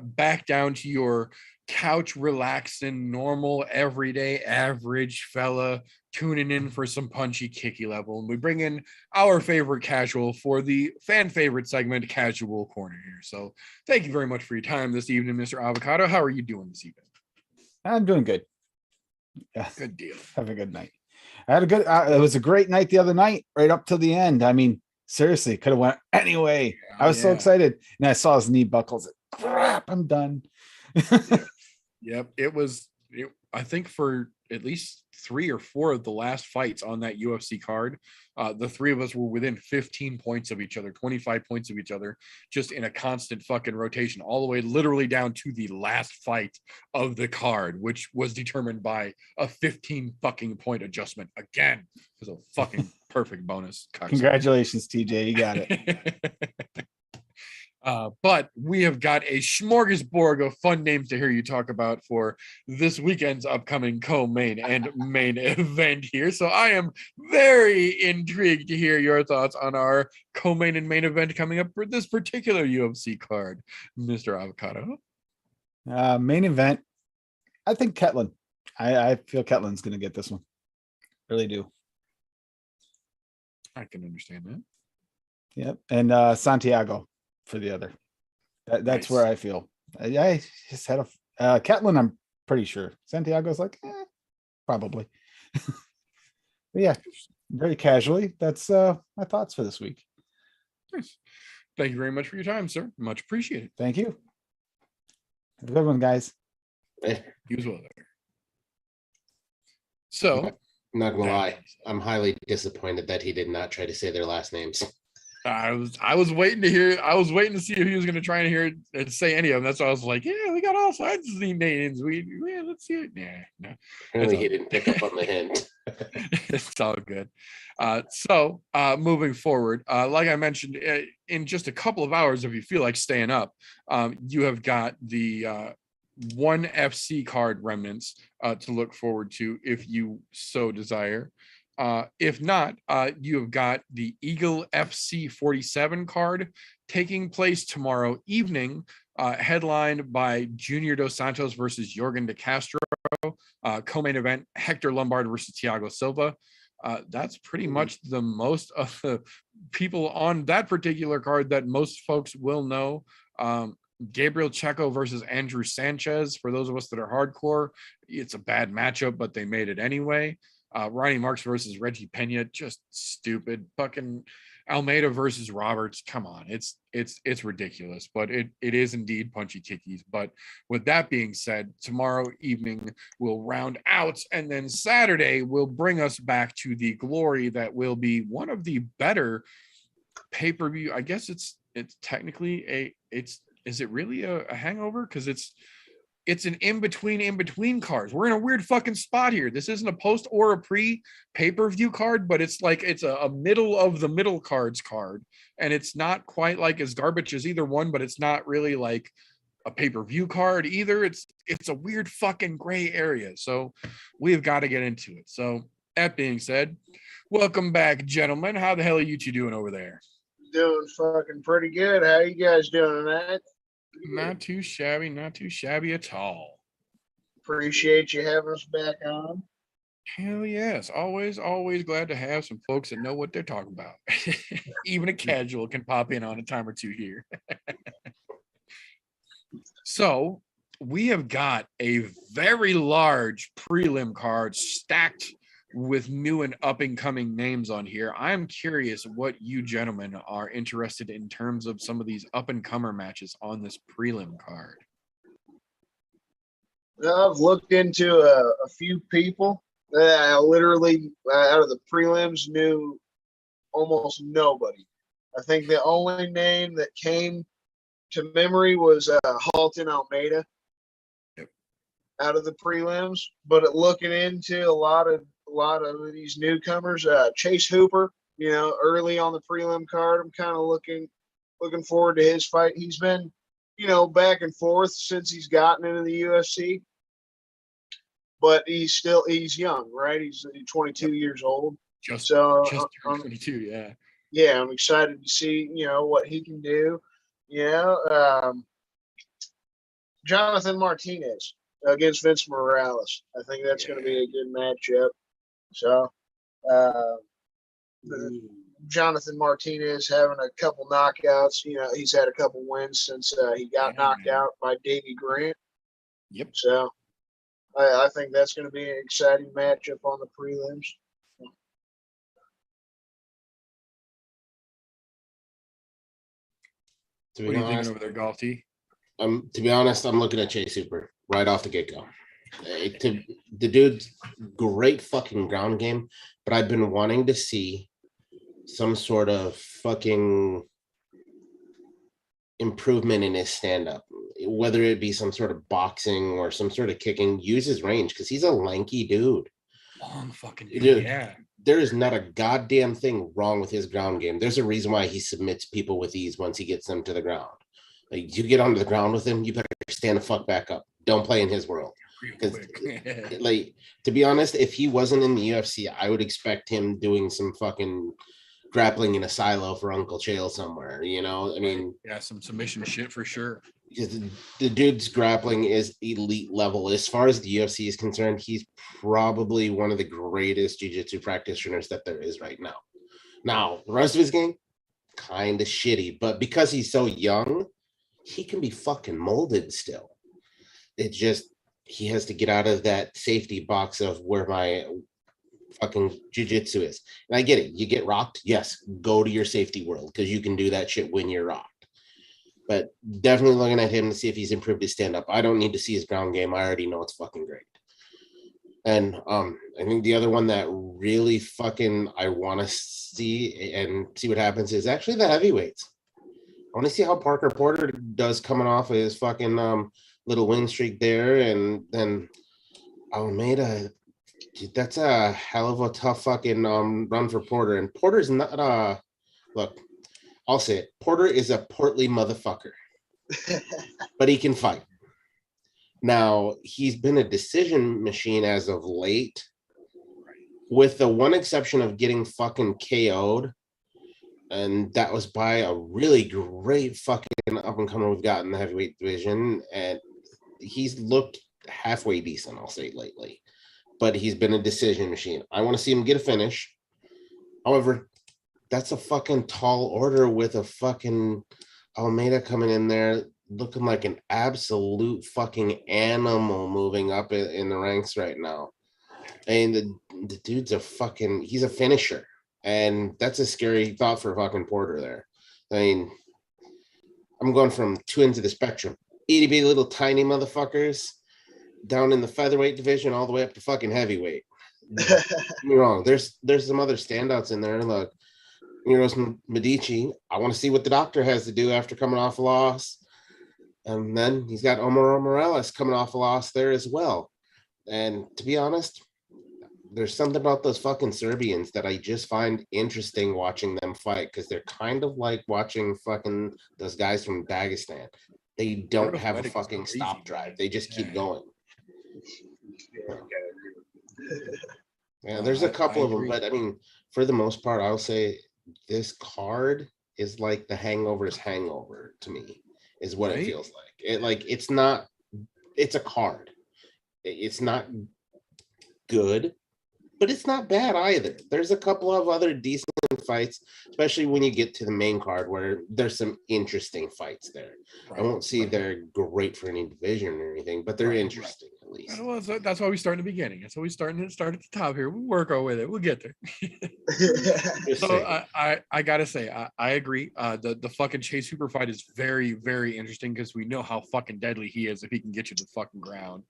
back down to your couch relaxing, normal, everyday, average fella tuning in for some punchy, kicky level. And we bring in our favorite casual for the fan favorite segment, Casual Corner here. So thank you very much for your time this evening, Mr. Avocado. How are you doing this evening? I'm doing good. Yeah, good deal. Have a good night. I had a good. It was a great night the other night, right up to the end. I mean, seriously, could have went anyway. I was so excited, and I saw his knee buckles. Crap, I'm done. Yep, it was. I think for at least 3 or 4 of the last fights on that UFC card, the three of us were within 15 points of each other, 25 points of each other, just in a constant fucking rotation, all the way literally down to the last fight of the card, which was determined by a 15 fucking point adjustment again. It was a fucking perfect bonus. Congratulations, TJ. You got it. But we have got a smorgasbord of fun names to hear you talk about for this weekend's upcoming co-main and main event here. So I am very intrigued to hear your thoughts on our co-main and main event coming up for this particular UFC card, Mr. Avocado. Main event. I think Ketlin. I feel Ketlin's going to get this one. Really do. I can understand that. Yep. And Santiago for the other. That's nice. Where I feel. I just had a Ketlin, I'm pretty sure. Santiago's like, probably. But yeah, very casually. That's my thoughts for this week. Nice. Thank you very much for your time, sir. Much appreciated. Thank you. Have a good one, guys. You as well there. So, I'm not gonna lie, I'm highly disappointed that he did not try to say their last names. I was waiting to hear. I was waiting to see if he was going to try and hear it say any of them. That's why I was like, yeah, we got all sides of the names. Let's see it. Yeah, no. Apparently he didn't pick up on the hint. It's all good. So moving forward, like I mentioned, in just a couple of hours, if you feel like staying up, you have got the one FC card remnants to look forward to if you so desire. If not, you have got the Eagle FC 47 card taking place tomorrow evening, headlined by Junior Dos Santos versus Jorgen DeCastro, co-main event Hector Lombard versus Thiago Silva. That's pretty much the most of the people on that particular card that most folks will know. Gabriel Checo versus Andrew Sanchez. For those of us that are hardcore, it's a bad matchup, but they made it anyway. Ronnie Marks versus Reggie Pena, just stupid. Fucking Almeida versus Roberts, come on, it's ridiculous, but it is indeed punchy kickies. But with that being said, tomorrow evening we'll round out, and then Saturday will bring us back to the glory that will be one of the better pay-per-view. I guess it's technically it's is it really a hangover? Because it's an in between cards. We're in a weird fucking spot here. This isn't a post or a pre pay-per-view card, but it's like it's a middle of the middle cards card, and it's not quite like as garbage as either one, but it's not really like a pay-per-view card either. It's a weird fucking gray area. So we have got to get into it. So that being said, welcome back, gentlemen. How the hell are you two doing over there? Doing fucking pretty good. How you guys doing tonight? Not too shabby, not too shabby at all. Appreciate you having us back on. Hell yes. Always glad to have some folks that know what they're talking about. Even a casual can pop in on a time or two here. So we have got a very large prelim card stacked with new and up and coming names on here. I'm curious what you gentlemen are interested in terms of some of these up and comer matches on this prelim card. I've looked into a few people that I literally, out of the prelims, knew almost nobody. I think the only name that came to memory was Halton Almeida. Yep. Out of the prelims, but looking into a lot of these newcomers, Chase Hooper, early on the prelim card, I'm kind of looking forward to his fight. He's been, back and forth since he's gotten into the UFC, but he's young, right? He's 22 years old. Just turned 22, yeah. Yeah, I'm excited to see, what he can do. Jonathan Martinez against Vince Morales. I think that's going to be a good matchup. So, Jonathan Martinez having a couple knockouts. He's had a couple wins since he got knocked out by Davey Grant. Yep. So, I think that's going to be an exciting matchup on the prelims. What are you thinking over there, Golf T? To be honest, I'm looking at Chase Hooper right off the get-go. The dude's great fucking ground game, but I've been wanting to see some sort of fucking improvement in his stand-up, whether it be some sort of boxing or some sort of kicking. Use his range, because he's a lanky dude. Long fucking dude, yeah. There is not a goddamn thing wrong with his ground game. There's a reason why he submits people with ease once he gets them to the ground. Like, you get onto the ground with him, you better stand the fuck back up. Don't play in his world. Because, like, to be honest, if he wasn't in the UFC, I would expect him doing some fucking grappling in a silo for Uncle Chael somewhere. I mean, yeah, some submission shit for sure. The dude's grappling is elite level. As far as the UFC is concerned, he's probably one of the greatest jiu-jitsu practitioners that there is right now. Now, the rest of his game, kind of shitty, but because he's so young, he can be fucking molded still. It's just, he has to get out of that safety box of where my fucking jiu-jitsu is. And I get it. You get rocked. Yes, go to your safety world, because you can do that shit when you're rocked. But definitely looking at him to see if he's improved his stand-up. I don't need to see his ground game. I already know it's fucking great. And I think the other one that really fucking I want to see and see what happens is actually the heavyweights. I want to see how Parker Porter does coming off of his fucking little win streak there. And then Almeida, dude, that's a hell of a tough fucking run for Porter. And Porter's not look, I'll say it. Porter is a portly motherfucker, but he can fight. Now, he's been a decision machine as of late, with the one exception of getting fucking KO'd. And that was by a really great fucking up-and-comer we've got in the heavyweight division. And he's looked halfway decent, I'll say, lately. But he's been a decision machine. I want to see him get a finish. However, that's a fucking tall order with a fucking Almeida coming in there looking like an absolute fucking animal moving up in the ranks right now. And the dude's he's a finisher. And that's a scary thought for fucking Porter there. I mean, I'm going from two ends of the spectrum. Itty bitty little tiny motherfuckers down in the featherweight division all the way up to fucking heavyweight. Don't get me wrong. There's some other standouts in there. Look, Miros Medici, I want to see what the doctor has to do after coming off a loss. And then he's got Omar Morales coming off a loss there as well. And to be honest, there's something about those fucking Serbians that I just find interesting watching them fight, because they're kind of like watching fucking those guys from Dagestan. They don't have a Arithmetic is fucking crazy, stop drive. They just keep Yeah. going. Yeah, Yeah, there's a I couple of them, agree. but I mean, for the most part, I'll say this card is like the Hangover's hangover to me, is what it Right? feels like. It's not, it's a card. It's not good, but it's not bad either. There's a couple of other decent fights, especially when you get to the main card where there's some interesting fights there. I won't see they're great for any division or anything, but they're Right, right. interesting at least. Well, that's why we start in the beginning. That's why we start at the top here. We work our way there. We'll get there. Just So saying. I gotta say, I agree. The fucking Chase Hooper fight is very, very interesting because we know how fucking deadly he is if he can get you to the fucking ground.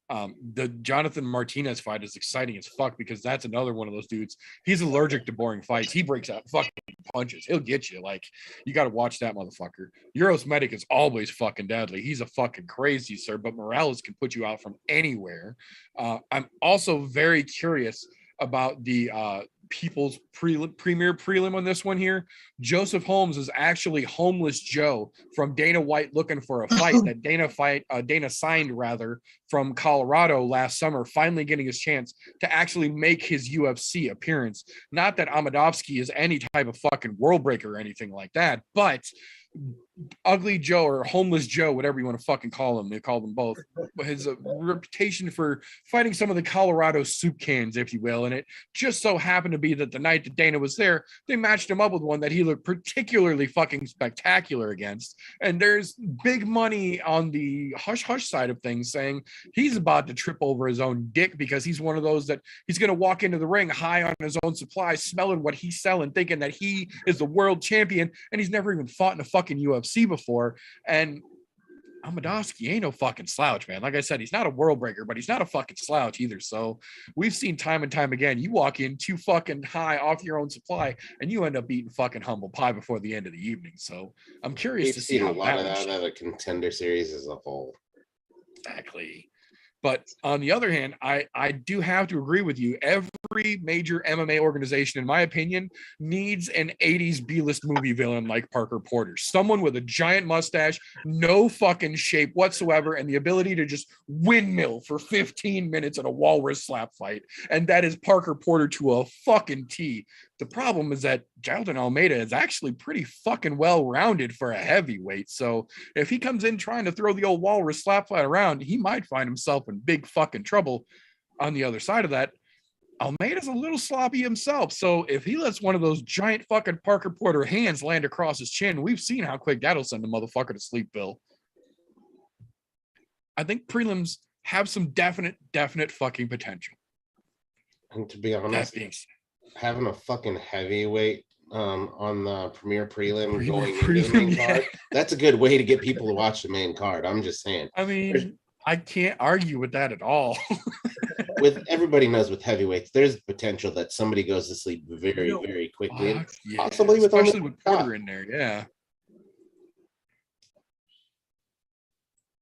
The Jonathan Martinez fight is exciting as fuck because that's another one of those dudes. He's allergic to boring fights. He breaks out fucking punches. He'll get you. Like, you got to watch that motherfucker. Euros Medic is always fucking deadly. He's a fucking crazy, sir. But Morales can put you out from anywhere. I'm also very curious about the people's premier prelim on this one here. Joseph Holmes is actually Homeless Joe from Dana White looking for a fight that Dana signed rather from Colorado last summer, finally getting his chance to actually make his UFC appearance. Not that Amadovsky is any type of fucking world breaker or anything like that, but Ugly Joe or Homeless Joe, whatever you want to fucking call him, they call them both, has a reputation for fighting some of the Colorado soup cans, if you will. And it just so happened to be that the night that Dana was there, they matched him up with one that he looked particularly fucking spectacular against. And there's big money on the hush hush side of things saying he's about to trip over his own dick because he's one of those that he's going to walk into the ring high on his own supply, smelling what he's selling, thinking that he is the world champion, and he's never even fought in a fucking UFC before. And Amadovsky ain't no fucking slouch, man. Like I said, he's not a world breaker, but he's not a fucking slouch either. So we've seen time and time again, you walk in too fucking high off your own supply and you end up eating fucking humble pie before the end of the evening. So I'm curious We've to see seen a how lot of that that out of the Contender Series as a whole. exactly. But on the other hand, I do have to agree with you. Every major MMA organization, in my opinion, needs an 80s B-list movie villain like Parker Porter. Someone with a giant mustache, no fucking shape whatsoever, and the ability to just windmill for 15 minutes in a walrus slap fight. And that is Parker Porter to a fucking T. The problem is that Jailton Almeida is actually pretty fucking well-rounded for a heavyweight. So if he comes in trying to throw the old walrus slap fight around, he might find himself in big fucking trouble. On the other side of that, Almeida's a little sloppy himself. So if he lets one of those giant fucking Parker Porter hands land across his chin, we've seen how quick that'll send the motherfucker to sleep, Bill. I think prelims have some definite fucking potential. And to be That honest, being said, having a fucking heavyweight on the premier prelim Premier going into the prelim, main yeah. card, that's a good way to get people to watch the main card. I'm just saying. I mean, I can't argue with that at all. With everybody knows with heavyweights, there's potential that somebody goes to sleep very, No. very quickly. And Yeah, possibly with especially only with shot. Porter in there, yeah.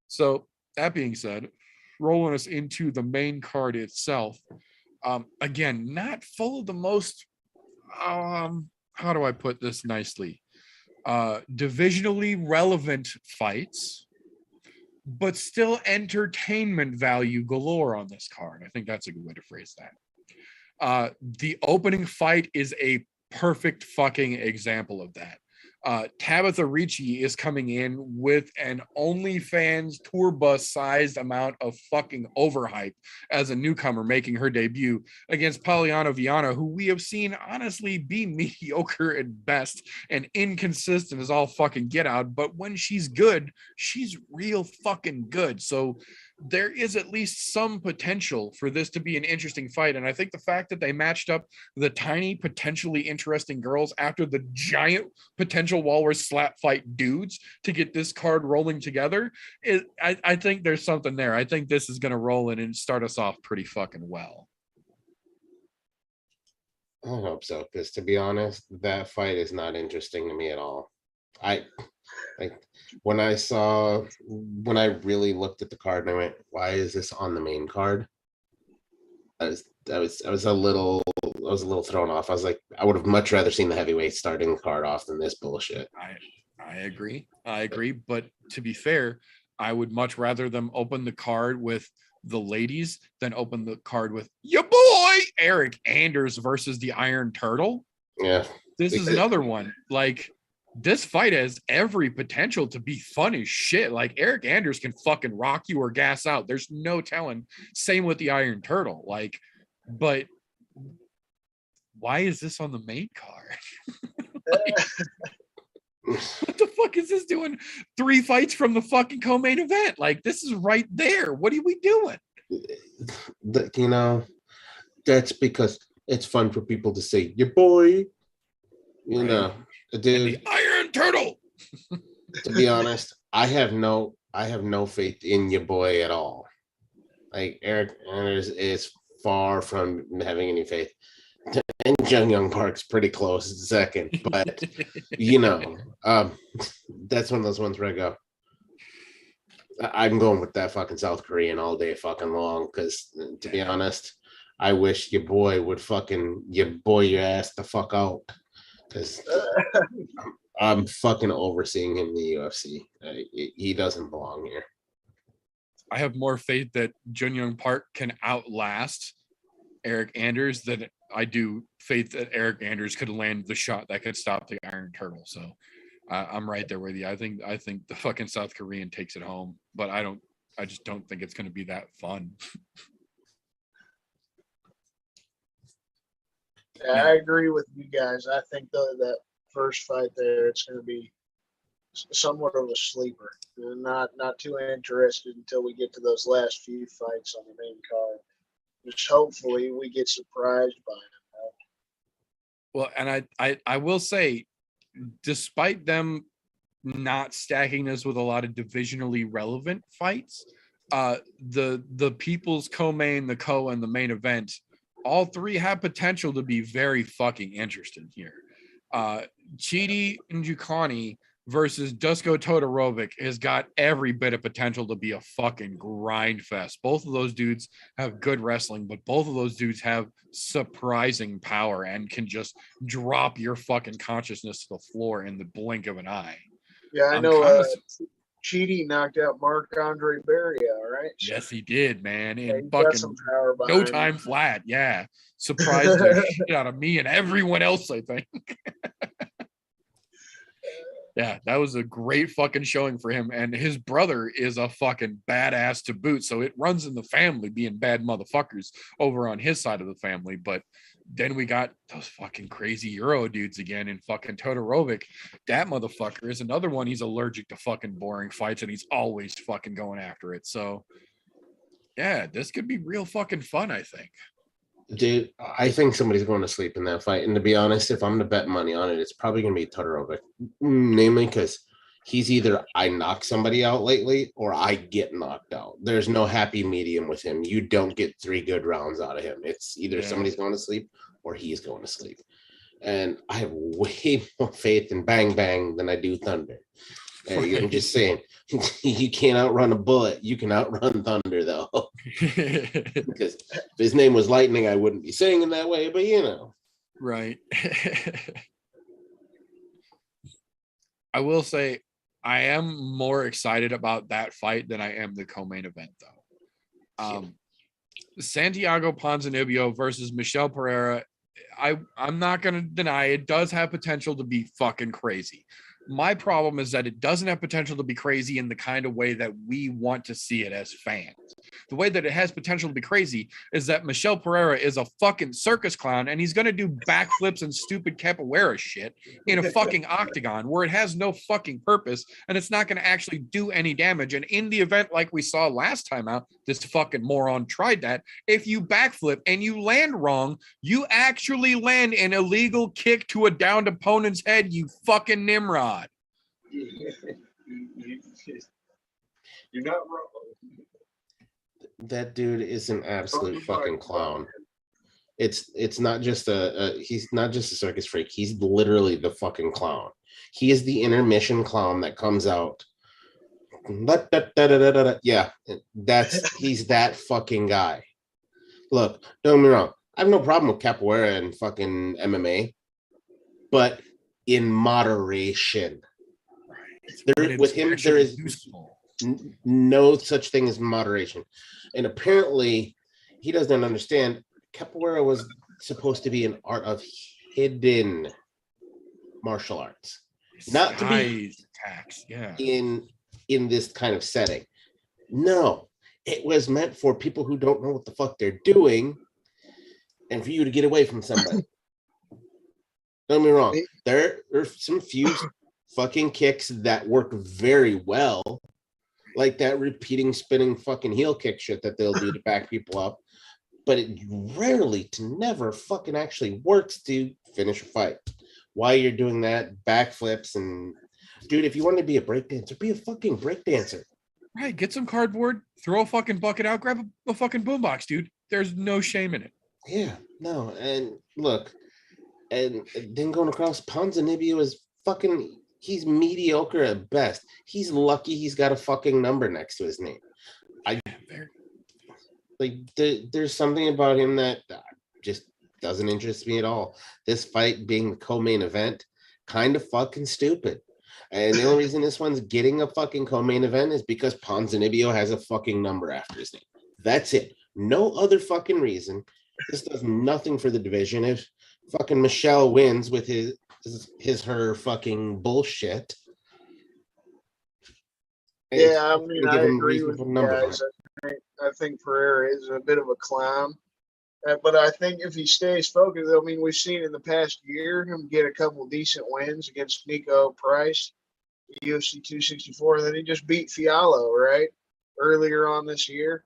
So that being said, rolling us into the main card itself. Again, not full of the most how do I put this nicely? Divisionally relevant fights, but still entertainment value galore on this card. I think that's a good way to phrase that. The opening fight is a perfect fucking example of that. Tabitha Ricci is coming in with an OnlyFans tour bus sized amount of fucking overhype as a newcomer making her debut against Poliana Viana, who we have seen honestly be mediocre at best and inconsistent as all fucking get out. But when she's good, she's real fucking good. So there is at least some potential for this to be an interesting fight. And I think the fact that they matched up the tiny, potentially interesting girls after the giant potential walrus slap fight dudes to get this card rolling together, I think there's something there. I think this is going to roll in and start us off pretty fucking well. I hope so, because to be honest, that fight is not interesting to me at all. Like when I really looked at the card and I went, why is this on the main card? I was a little thrown off. I was like, I would have much rather seen the heavyweight starting the card off than this bullshit. I agree. But to be fair, I would much rather them open the card with the ladies than open the card with your boy Eric Anders versus the Iron Turtle. Yeah. This is another one. Like, this fight has every potential to be fun as shit. Like, Eric Anders can fucking rock you or gas out. There's no telling. Same with the Iron Turtle. Like, but why is this on the main card? Like, what the fuck is this doing 3 fights from the fucking co-main event? Like, this is right there. What are we doing? You know, that's because it's fun for people to say your boy. You know, dude, and the Iron Turtle. To be honest, I have no faith in your boy at all. Like, Eric Anders is far from having any faith. And Jung Young Park's pretty close second, but you know, that's one of those ones where I go, I'm going with that fucking South Korean all day fucking long. Because to be honest, I wish your boy would fucking your ass the fuck out. Because I'm fucking overseeing him in the UFC. He doesn't belong here. I have more faith that Jun Young Park can outlast Eric Anders than I do faith that Eric Anders could land the shot that could stop the Iron Turtle. So I'm right there with you. I think the fucking South Korean takes it home, but I just don't think it's going to be that fun. Yeah, I agree with you guys. I think that first fight there, it's going to be somewhat of a sleeper. Not too interested until we get to those last few fights on the main card. Just hopefully we get surprised by them. Well, and I will say, despite them not stacking this with a lot of divisionally relevant fights, the people's co-main, the co, and the main event, all 3 have potential to be very fucking interesting here. Chidi Njokuani versus Dusko Todorovic has got every bit of potential to be a fucking grind fest. Both of those dudes have good wrestling, but both of those dudes have surprising power and can just drop your fucking consciousness to the floor in the blink of an eye. Yeah, I know. Chidi knocked out Marc-Andre Barria, right? Yes, he did, man. In got fucking some power no behind time him. flat. Yeah. Surprised the shit out of me and everyone else, I think. Yeah, that was a great fucking showing for him. And his brother is a fucking badass to boot. So it runs in the family being bad motherfuckers over on his side of the family. But then we got those fucking crazy Euro dudes again in fucking Todorovic. That motherfucker is another one. He's allergic to fucking boring fights and he's always fucking going after it. So yeah, this could be real fucking fun, I think. Dude, I think somebody's going to sleep in that fight. And to be honest, if I'm to bet money on it, it's probably going to be Todorovic. Namely because he's either I knock somebody out lately or I get knocked out. There's no happy medium with him. You don't get 3 good rounds out of him. It's either somebody's going to sleep or he's going to sleep. And I have way more faith in Bang Bang than I do Thunder. I'm just saying, you can't outrun a bullet. You can outrun thunder, though. Because if his name was Lightning, I wouldn't be saying it that way, but you know. Right. I will say I am more excited about that fight than I am the co-main event, though. Santiago Ponzinibbio versus Michel Pereira. I'm not going to deny it does have potential to be fucking crazy. My problem is that it doesn't have potential to be crazy in the kind of way that we want to see it as fans. The way that it has potential to be crazy is that Michel Pereira is a fucking circus clown and he's going to do backflips and stupid capoeira shit in a fucking octagon where it has no fucking purpose and it's not going to actually do any damage. And in the event like we saw last time out, this fucking moron tried that. If you backflip and you land wrong, you actually land an illegal kick to a downed opponent's head, you fucking Nimrod. You're not wrong. That dude is an absolute fucking clown. It's not just he's not just a circus freak. He's literally the fucking clown. He is the intermission clown that comes out. Yeah, he's that fucking guy. Look, don't get me wrong. I have no problem with capoeira and fucking MMA, but in moderation. With him, there is no such thing as moderation. And apparently, he doesn't understand capoeira was supposed to be an art of hidden martial arts. Not to be attacks, yeah. In this kind of setting. No, it was meant for people who don't know what the fuck they're doing and for you to get away from somebody. Don't get me wrong. There are some few fucking kicks that work very well, like that repeating spinning fucking heel kick shit that they'll do to back people up, but it rarely to never fucking actually works to finish a fight. While you're doing that, backflips and dude, if you want to be a breakdancer, be a fucking breakdancer. Right, get some cardboard, throw a fucking bucket out, grab a fucking boombox, dude. There's no shame in it. Yeah, no, and look, and then going across, Ponzinibbio is fucking, he's mediocre at best. He's lucky he's got a fucking number next to his name. There's something about him that just doesn't interest me at all. This fight being the co-main event, kind of fucking stupid. And the only reason this one's getting a fucking co-main event is because Ponzinibbio has a fucking number after his name. That's it. No other fucking reason. This does nothing for the division. If fucking Michelle wins with her fucking bullshit. Yeah, I mean, I agree with you guys. I think Pereira is a bit of a clown. But I think if he stays focused, I mean, we've seen in the past year him get a couple decent wins against Nico Price, UFC 264. Then he just beat Fiallo, right? Earlier on this year.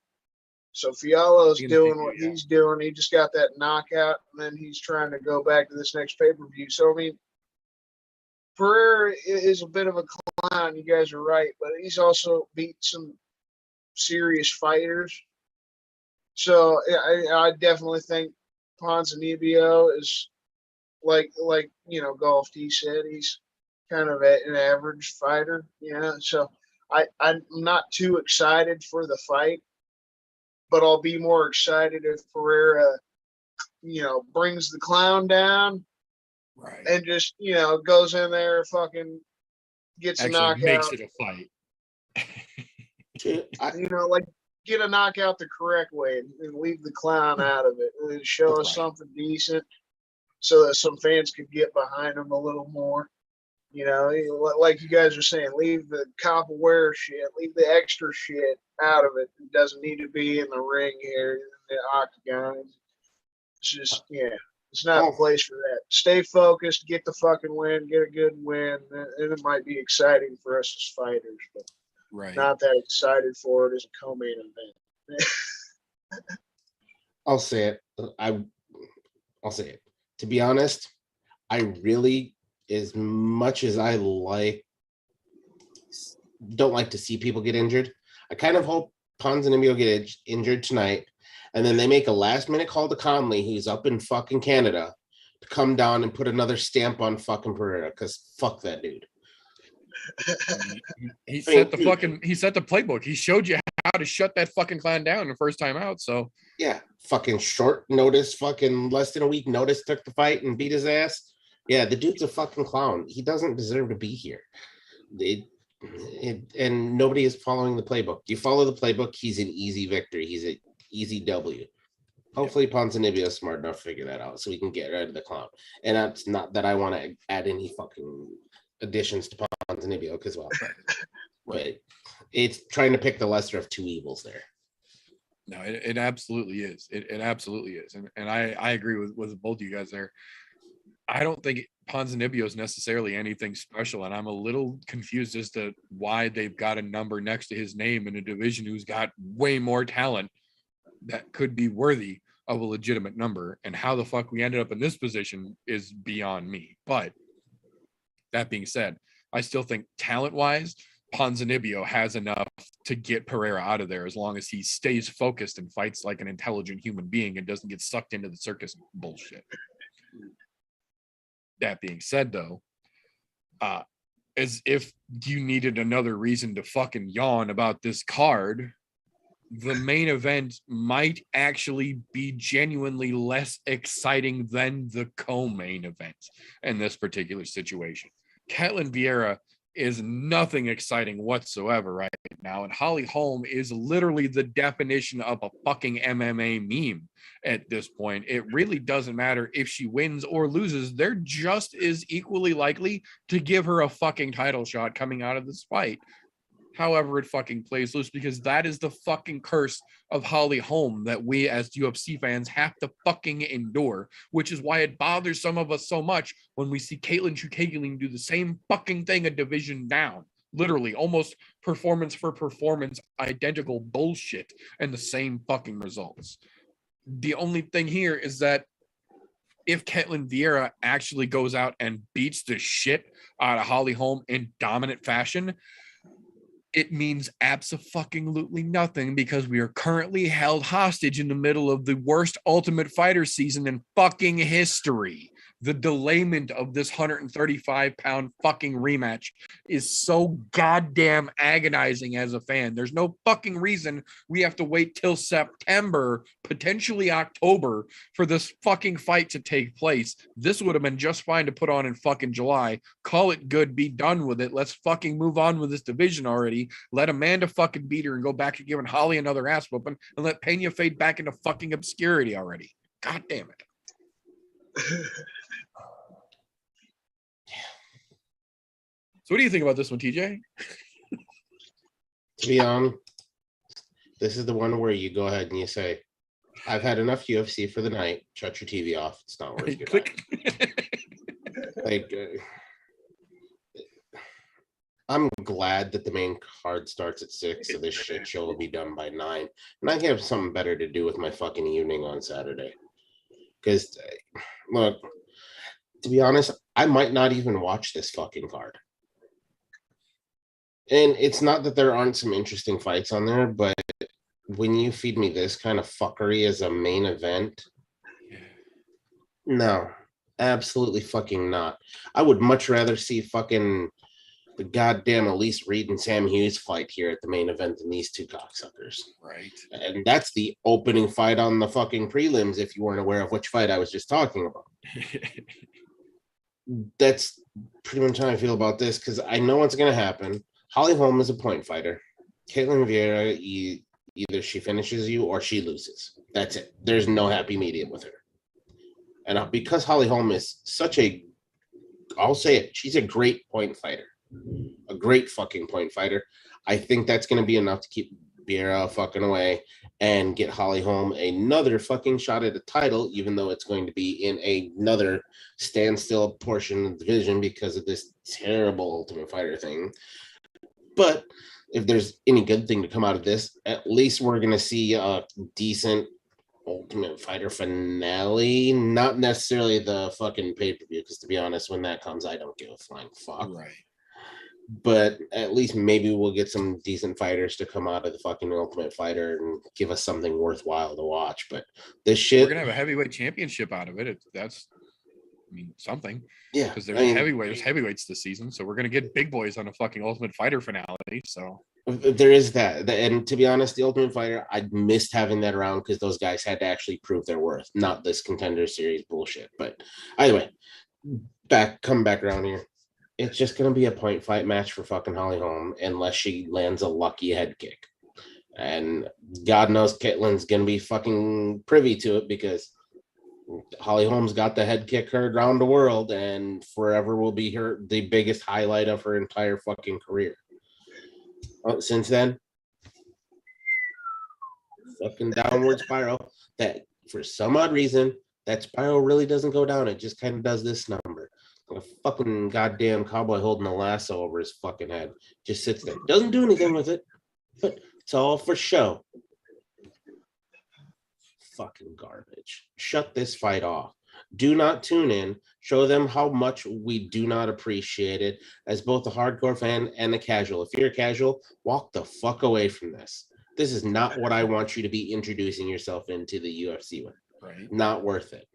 So Fiallo's doing what he's doing. He just got that knockout, and then he's trying to go back to this next pay-per-view. So, I mean, Pereira is a bit of a clown. You guys are right. But he's also beat some serious fighters. So I definitely think Ponzinibbio is like Golf T said, he's kind of an average fighter, So I'm not too excited for the fight, but I'll be more excited if Pereira, brings the clown down, right, and just goes in there, fucking gets a knockout, makes it a fight. Get a knockout the correct way and leave the clown out of it and show us something decent so that some fans could get behind him a little more. Like you guys are saying, leave the capoeira shit, leave the extra shit out of it. It doesn't need to be in the ring here, in the octagon. It's just, it's not a place for that. Stay focused, get the fucking win, get a good win, and it might be exciting for us as fighters, but not that excited for it as a co-main event. I'll say it. I'll say it. To be honest, I really, as much as I don't like to see people get injured, I kind of hope Ponzinibbio get injured tonight, and then they make a last-minute call to Conley, who's up in fucking Canada, to come down and put another stamp on fucking Pereira, because fuck that dude. He set the playbook. He showed you how to shut that fucking clown down the first time out. So yeah, fucking short notice, fucking less than a week notice, took the fight and beat his ass. Yeah, the dude's a fucking clown. He doesn't deserve to be here. And nobody is following the playbook. You follow the playbook, he's an easy victory. He's an easy W. Hopefully Ponzinibbio is smart enough to figure that out so we can get rid of the clown. And that's not that I want to add any fucking additions to Ponzinibbio because, but it's trying to pick the lesser of two evils there. No, it absolutely is. It absolutely is. And I agree with both of you guys there. I don't think Ponzinibbio is necessarily anything special, and I'm a little confused as to why they've got a number next to his name in a division who's got way more talent that could be worthy of a legitimate number. And how the fuck we ended up in this position is beyond me. But that being said, I still think talent-wise, Ponzinibbio has enough to get Pereira out of there as long as he stays focused and fights like an intelligent human being and doesn't get sucked into the circus bullshit. That being said, though, as if you needed another reason to fucking yawn about this card, the main event might actually be genuinely less exciting than the co-main event in this particular situation. Ketlin Vieira is nothing exciting whatsoever right now, and Holly Holm is literally the definition of a fucking MMA meme at this point. It really doesn't matter if she wins or loses. They're just as equally likely to give her a fucking title shot coming out of this fight, however it fucking plays loose, because that is the fucking curse of Holly Holm that we as UFC fans have to fucking endure, which is why it bothers some of us so much when we see Caitlin Chukagin do the same fucking thing a division down, literally almost performance for performance, identical bullshit and the same fucking results. The only thing here is that if Ketlin Vieira actually goes out and beats the shit out of Holly Holm in dominant fashion, it means abso-fucking-lutely nothing, because we are currently held hostage in the middle of the worst Ultimate Fighter season in fucking history. The delayment of this 135-pound fucking rematch is so goddamn agonizing as a fan. There's no fucking reason we have to wait till September, potentially October, for this fucking fight to take place. This would have been just fine to put on in fucking July. Call it good, be done with it. Let's fucking move on with this division already. Let Amanda fucking beat her and go back to giving Holly another ass whooping, and let Pena fade back into fucking obscurity already. God damn it. So what do you think about this one, TJ? To be honest, this is the one where you go ahead and you say, I've had enough UFC for the night. Shut your TV off. It's not worth your time. Like, I'm glad that the main card starts at 6, so this shit show will be done by 9. And I have something better to do with my fucking evening on Saturday. Because, look, to be honest, I might not even watch this fucking card. And it's not that there aren't some interesting fights on there, but when you feed me this kind of fuckery as a main event, no, absolutely fucking not. I would much rather see fucking the goddamn Elise Reed and Sam Hughes fight here at the main event than these two cocksuckers. Right. And that's the opening fight on the fucking prelims, if you weren't aware of which fight I was just talking about. That's pretty much how I feel about this, because I know what's going to happen. Holly Holm is a point fighter. Ketlin Vieira, either she finishes you or she loses. That's it. There's no happy medium with her. And because Holly Holm is such a, I'll say it, she's a great point fighter. A great fucking point fighter. I think that's going to be enough to keep Vieira fucking away and get Holly Holm another fucking shot at a title, even though it's going to be in another standstill portion of the division because of this terrible Ultimate Fighter thing. But if there's any good thing to come out of this, at least we're going to see a decent Ultimate Fighter finale. Not necessarily the fucking pay-per-view, because to be honest, when that comes, I don't give a flying fuck. Right. But at least maybe we'll get some decent fighters to come out of the fucking Ultimate Fighter and give us something worthwhile to watch. But this shit, we're gonna have a heavyweight championship out of it. That's, I mean, something. Yeah, because there's heavyweights this season, so we're gonna get big boys on a fucking Ultimate Fighter finale. So there is that. And to be honest, the Ultimate Fighter, I missed having that around because those guys had to actually prove their worth, not this Contender Series bullshit. But either way, come back around here. It's just going to be a point fight match for fucking Holly Holm unless she lands a lucky head kick. And God knows Ketlin's going to be fucking privy to it, because Holly Holm's got the head kick heard around the world and forever will be the biggest highlight of her entire fucking career. Since then, fucking downward spiral that for some odd reason, that spiral really doesn't go down. It just kind of does this number. Like a fucking goddamn cowboy holding a lasso over his fucking head. Just sits there. Doesn't do anything with it, but it's all for show. Fucking garbage. Shut this fight off. Do not tune in. Show them how much we do not appreciate it as both a hardcore fan and a casual. If you're a casual, walk the fuck away from this. This is not what I want you to be introducing yourself into the UFC with. Right. Not worth it.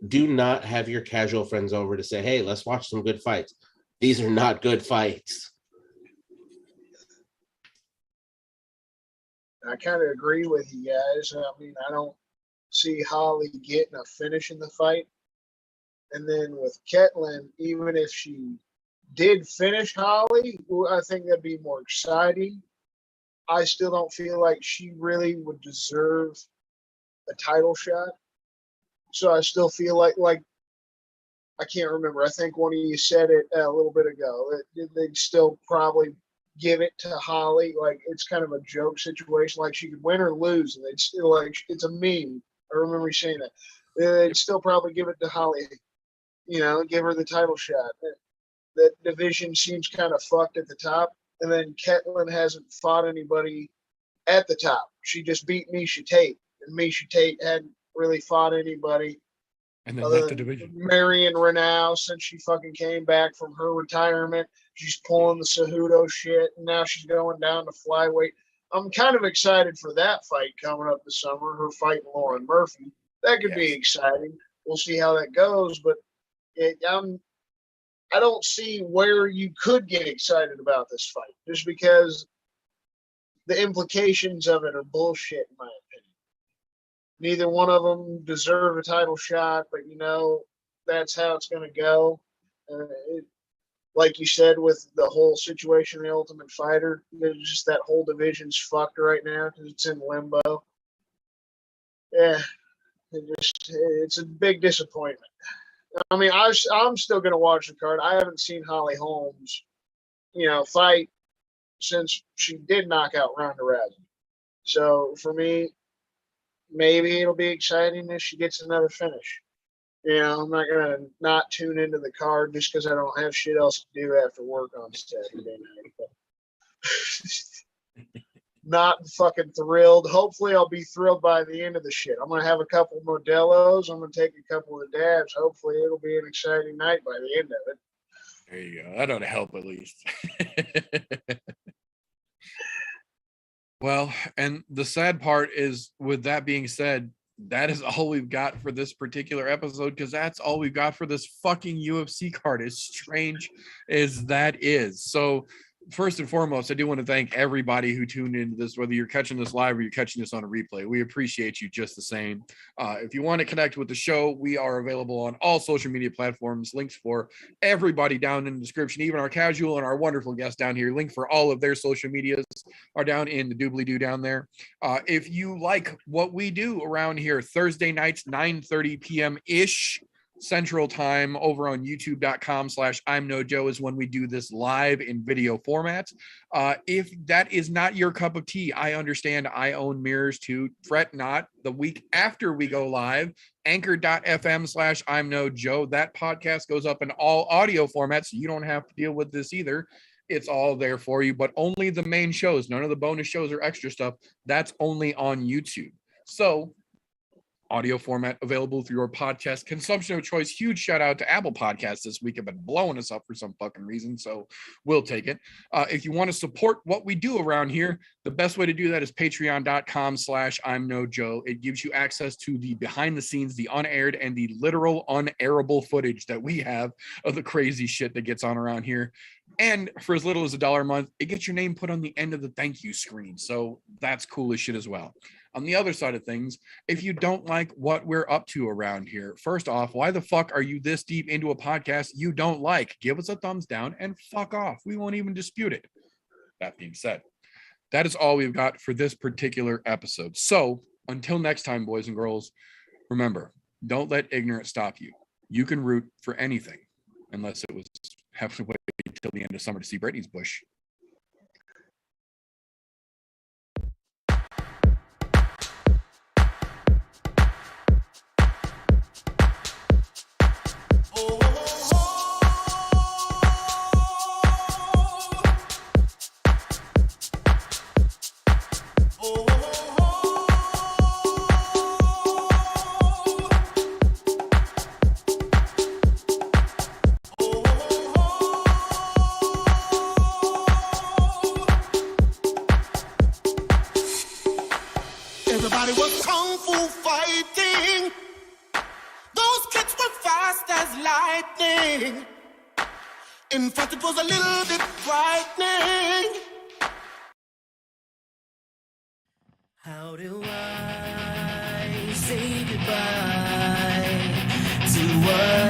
Do not have your casual friends over to say, hey, let's watch some good fights. These are not good fights. I kind of agree with you guys. I mean, I don't see Holly getting a finish in the fight. And then with Ketlin, even if she did finish Holly, I think that'd be more exciting. I still don't feel like she really would deserve a title shot. So I still feel like I can't remember. I think one of you said it a little bit ago. They'd still probably give it to Holly. Like, it's kind of a joke situation. Like, she could win or lose, and they'd still, like, it's a meme. I remember you saying that. They'd still probably give it to Holly, give her the title shot. That division seems kind of fucked at the top. And then Ketlin hasn't fought anybody at the top. She just beat Miesha Tate. And Miesha Tate hadn't really fought anybody And then left the division. Marion Renaud, since she fucking came back from her retirement. She's pulling the Cejudo shit, and now she's going down to flyweight. I'm kind of excited for that fight coming up this summer, her fighting Lauren Murphy. That could be exciting. We'll see how that goes, but I don't see where you could get excited about this fight, just because the implications of it are bullshit, in my opinion. Neither one of them deserve a title shot, but that's how it's going to go. Like you said, with the whole situation of the Ultimate Fighter, there's just that whole division's fucked right now because it's in limbo. Yeah, it's a big disappointment. I mean, I'm still going to watch the card. I haven't seen Holly Holmes, fight since she did knock out Ronda Rousey. So for me, maybe it'll be exciting if she gets another finish. I'm not going to not tune into the card just because I don't have shit else to do after work on Saturday night. But not fucking thrilled. Hopefully I'll be thrilled by the end of the shit. I'm going to have a couple of Modelo's. I'm going to take a couple of dabs. Hopefully it'll be an exciting night by the end of it. There you go. That ought to help at least. Well, and the sad part is, with that being said, that is all we've got for this particular episode, because that's all we've got for this fucking UFC card, as strange as that is. So first and foremost, I do want to thank everybody who tuned into this, whether you're catching this live or you're catching this on a replay. We appreciate you just the same. If you want to connect with the show, we are available on all social media platforms. Links for everybody down in the description, even our casual and our wonderful guests down here. Link for all of their social medias are down in the doobly-doo down there. If you like what we do around here, Thursday nights, 9:30 p.m.-ish, Central Time, over on youtube.com/ImNoJoe is when we do this live in video format. If that is not your cup of tea, I understand. I own mirrors too. Fret not. The week after we go live, anchor.fm/ImNoJoe. That podcast goes up in all audio formats, so you don't have to deal with this either. It's all there for you, but only the main shows. None of the bonus shows or extra stuff. That's only on YouTube. So audio format available through your podcast consumption of choice. Huge shout out to Apple Podcasts this week. Have been blowing us up for some fucking reason, so we'll take it. If you want to support what we do around here, the best way to do that is patreon.com/ImNoJoe. It gives you access to the behind the scenes, the unaired, and the literal unairable footage that we have of the crazy shit that gets on around here. And for as little as $1 a month, it gets your name put on the end of the thank you screen. So that's cool as shit as well. On the other side of things, if you don't like what we're up to around here, first off, why the fuck are you this deep into a podcast you don't like? Give us a thumbs down and fuck off. We won't even dispute it. That being said, that is all we've got for this particular episode. So until next time, boys and girls, remember, don't let ignorance stop you. You can root for anything, unless it was having to wait until the end of summer to see Brittany's bush. fighting. Those kids were fast as lightning. In fact, it was a little bit frightening. How do I say goodbye to what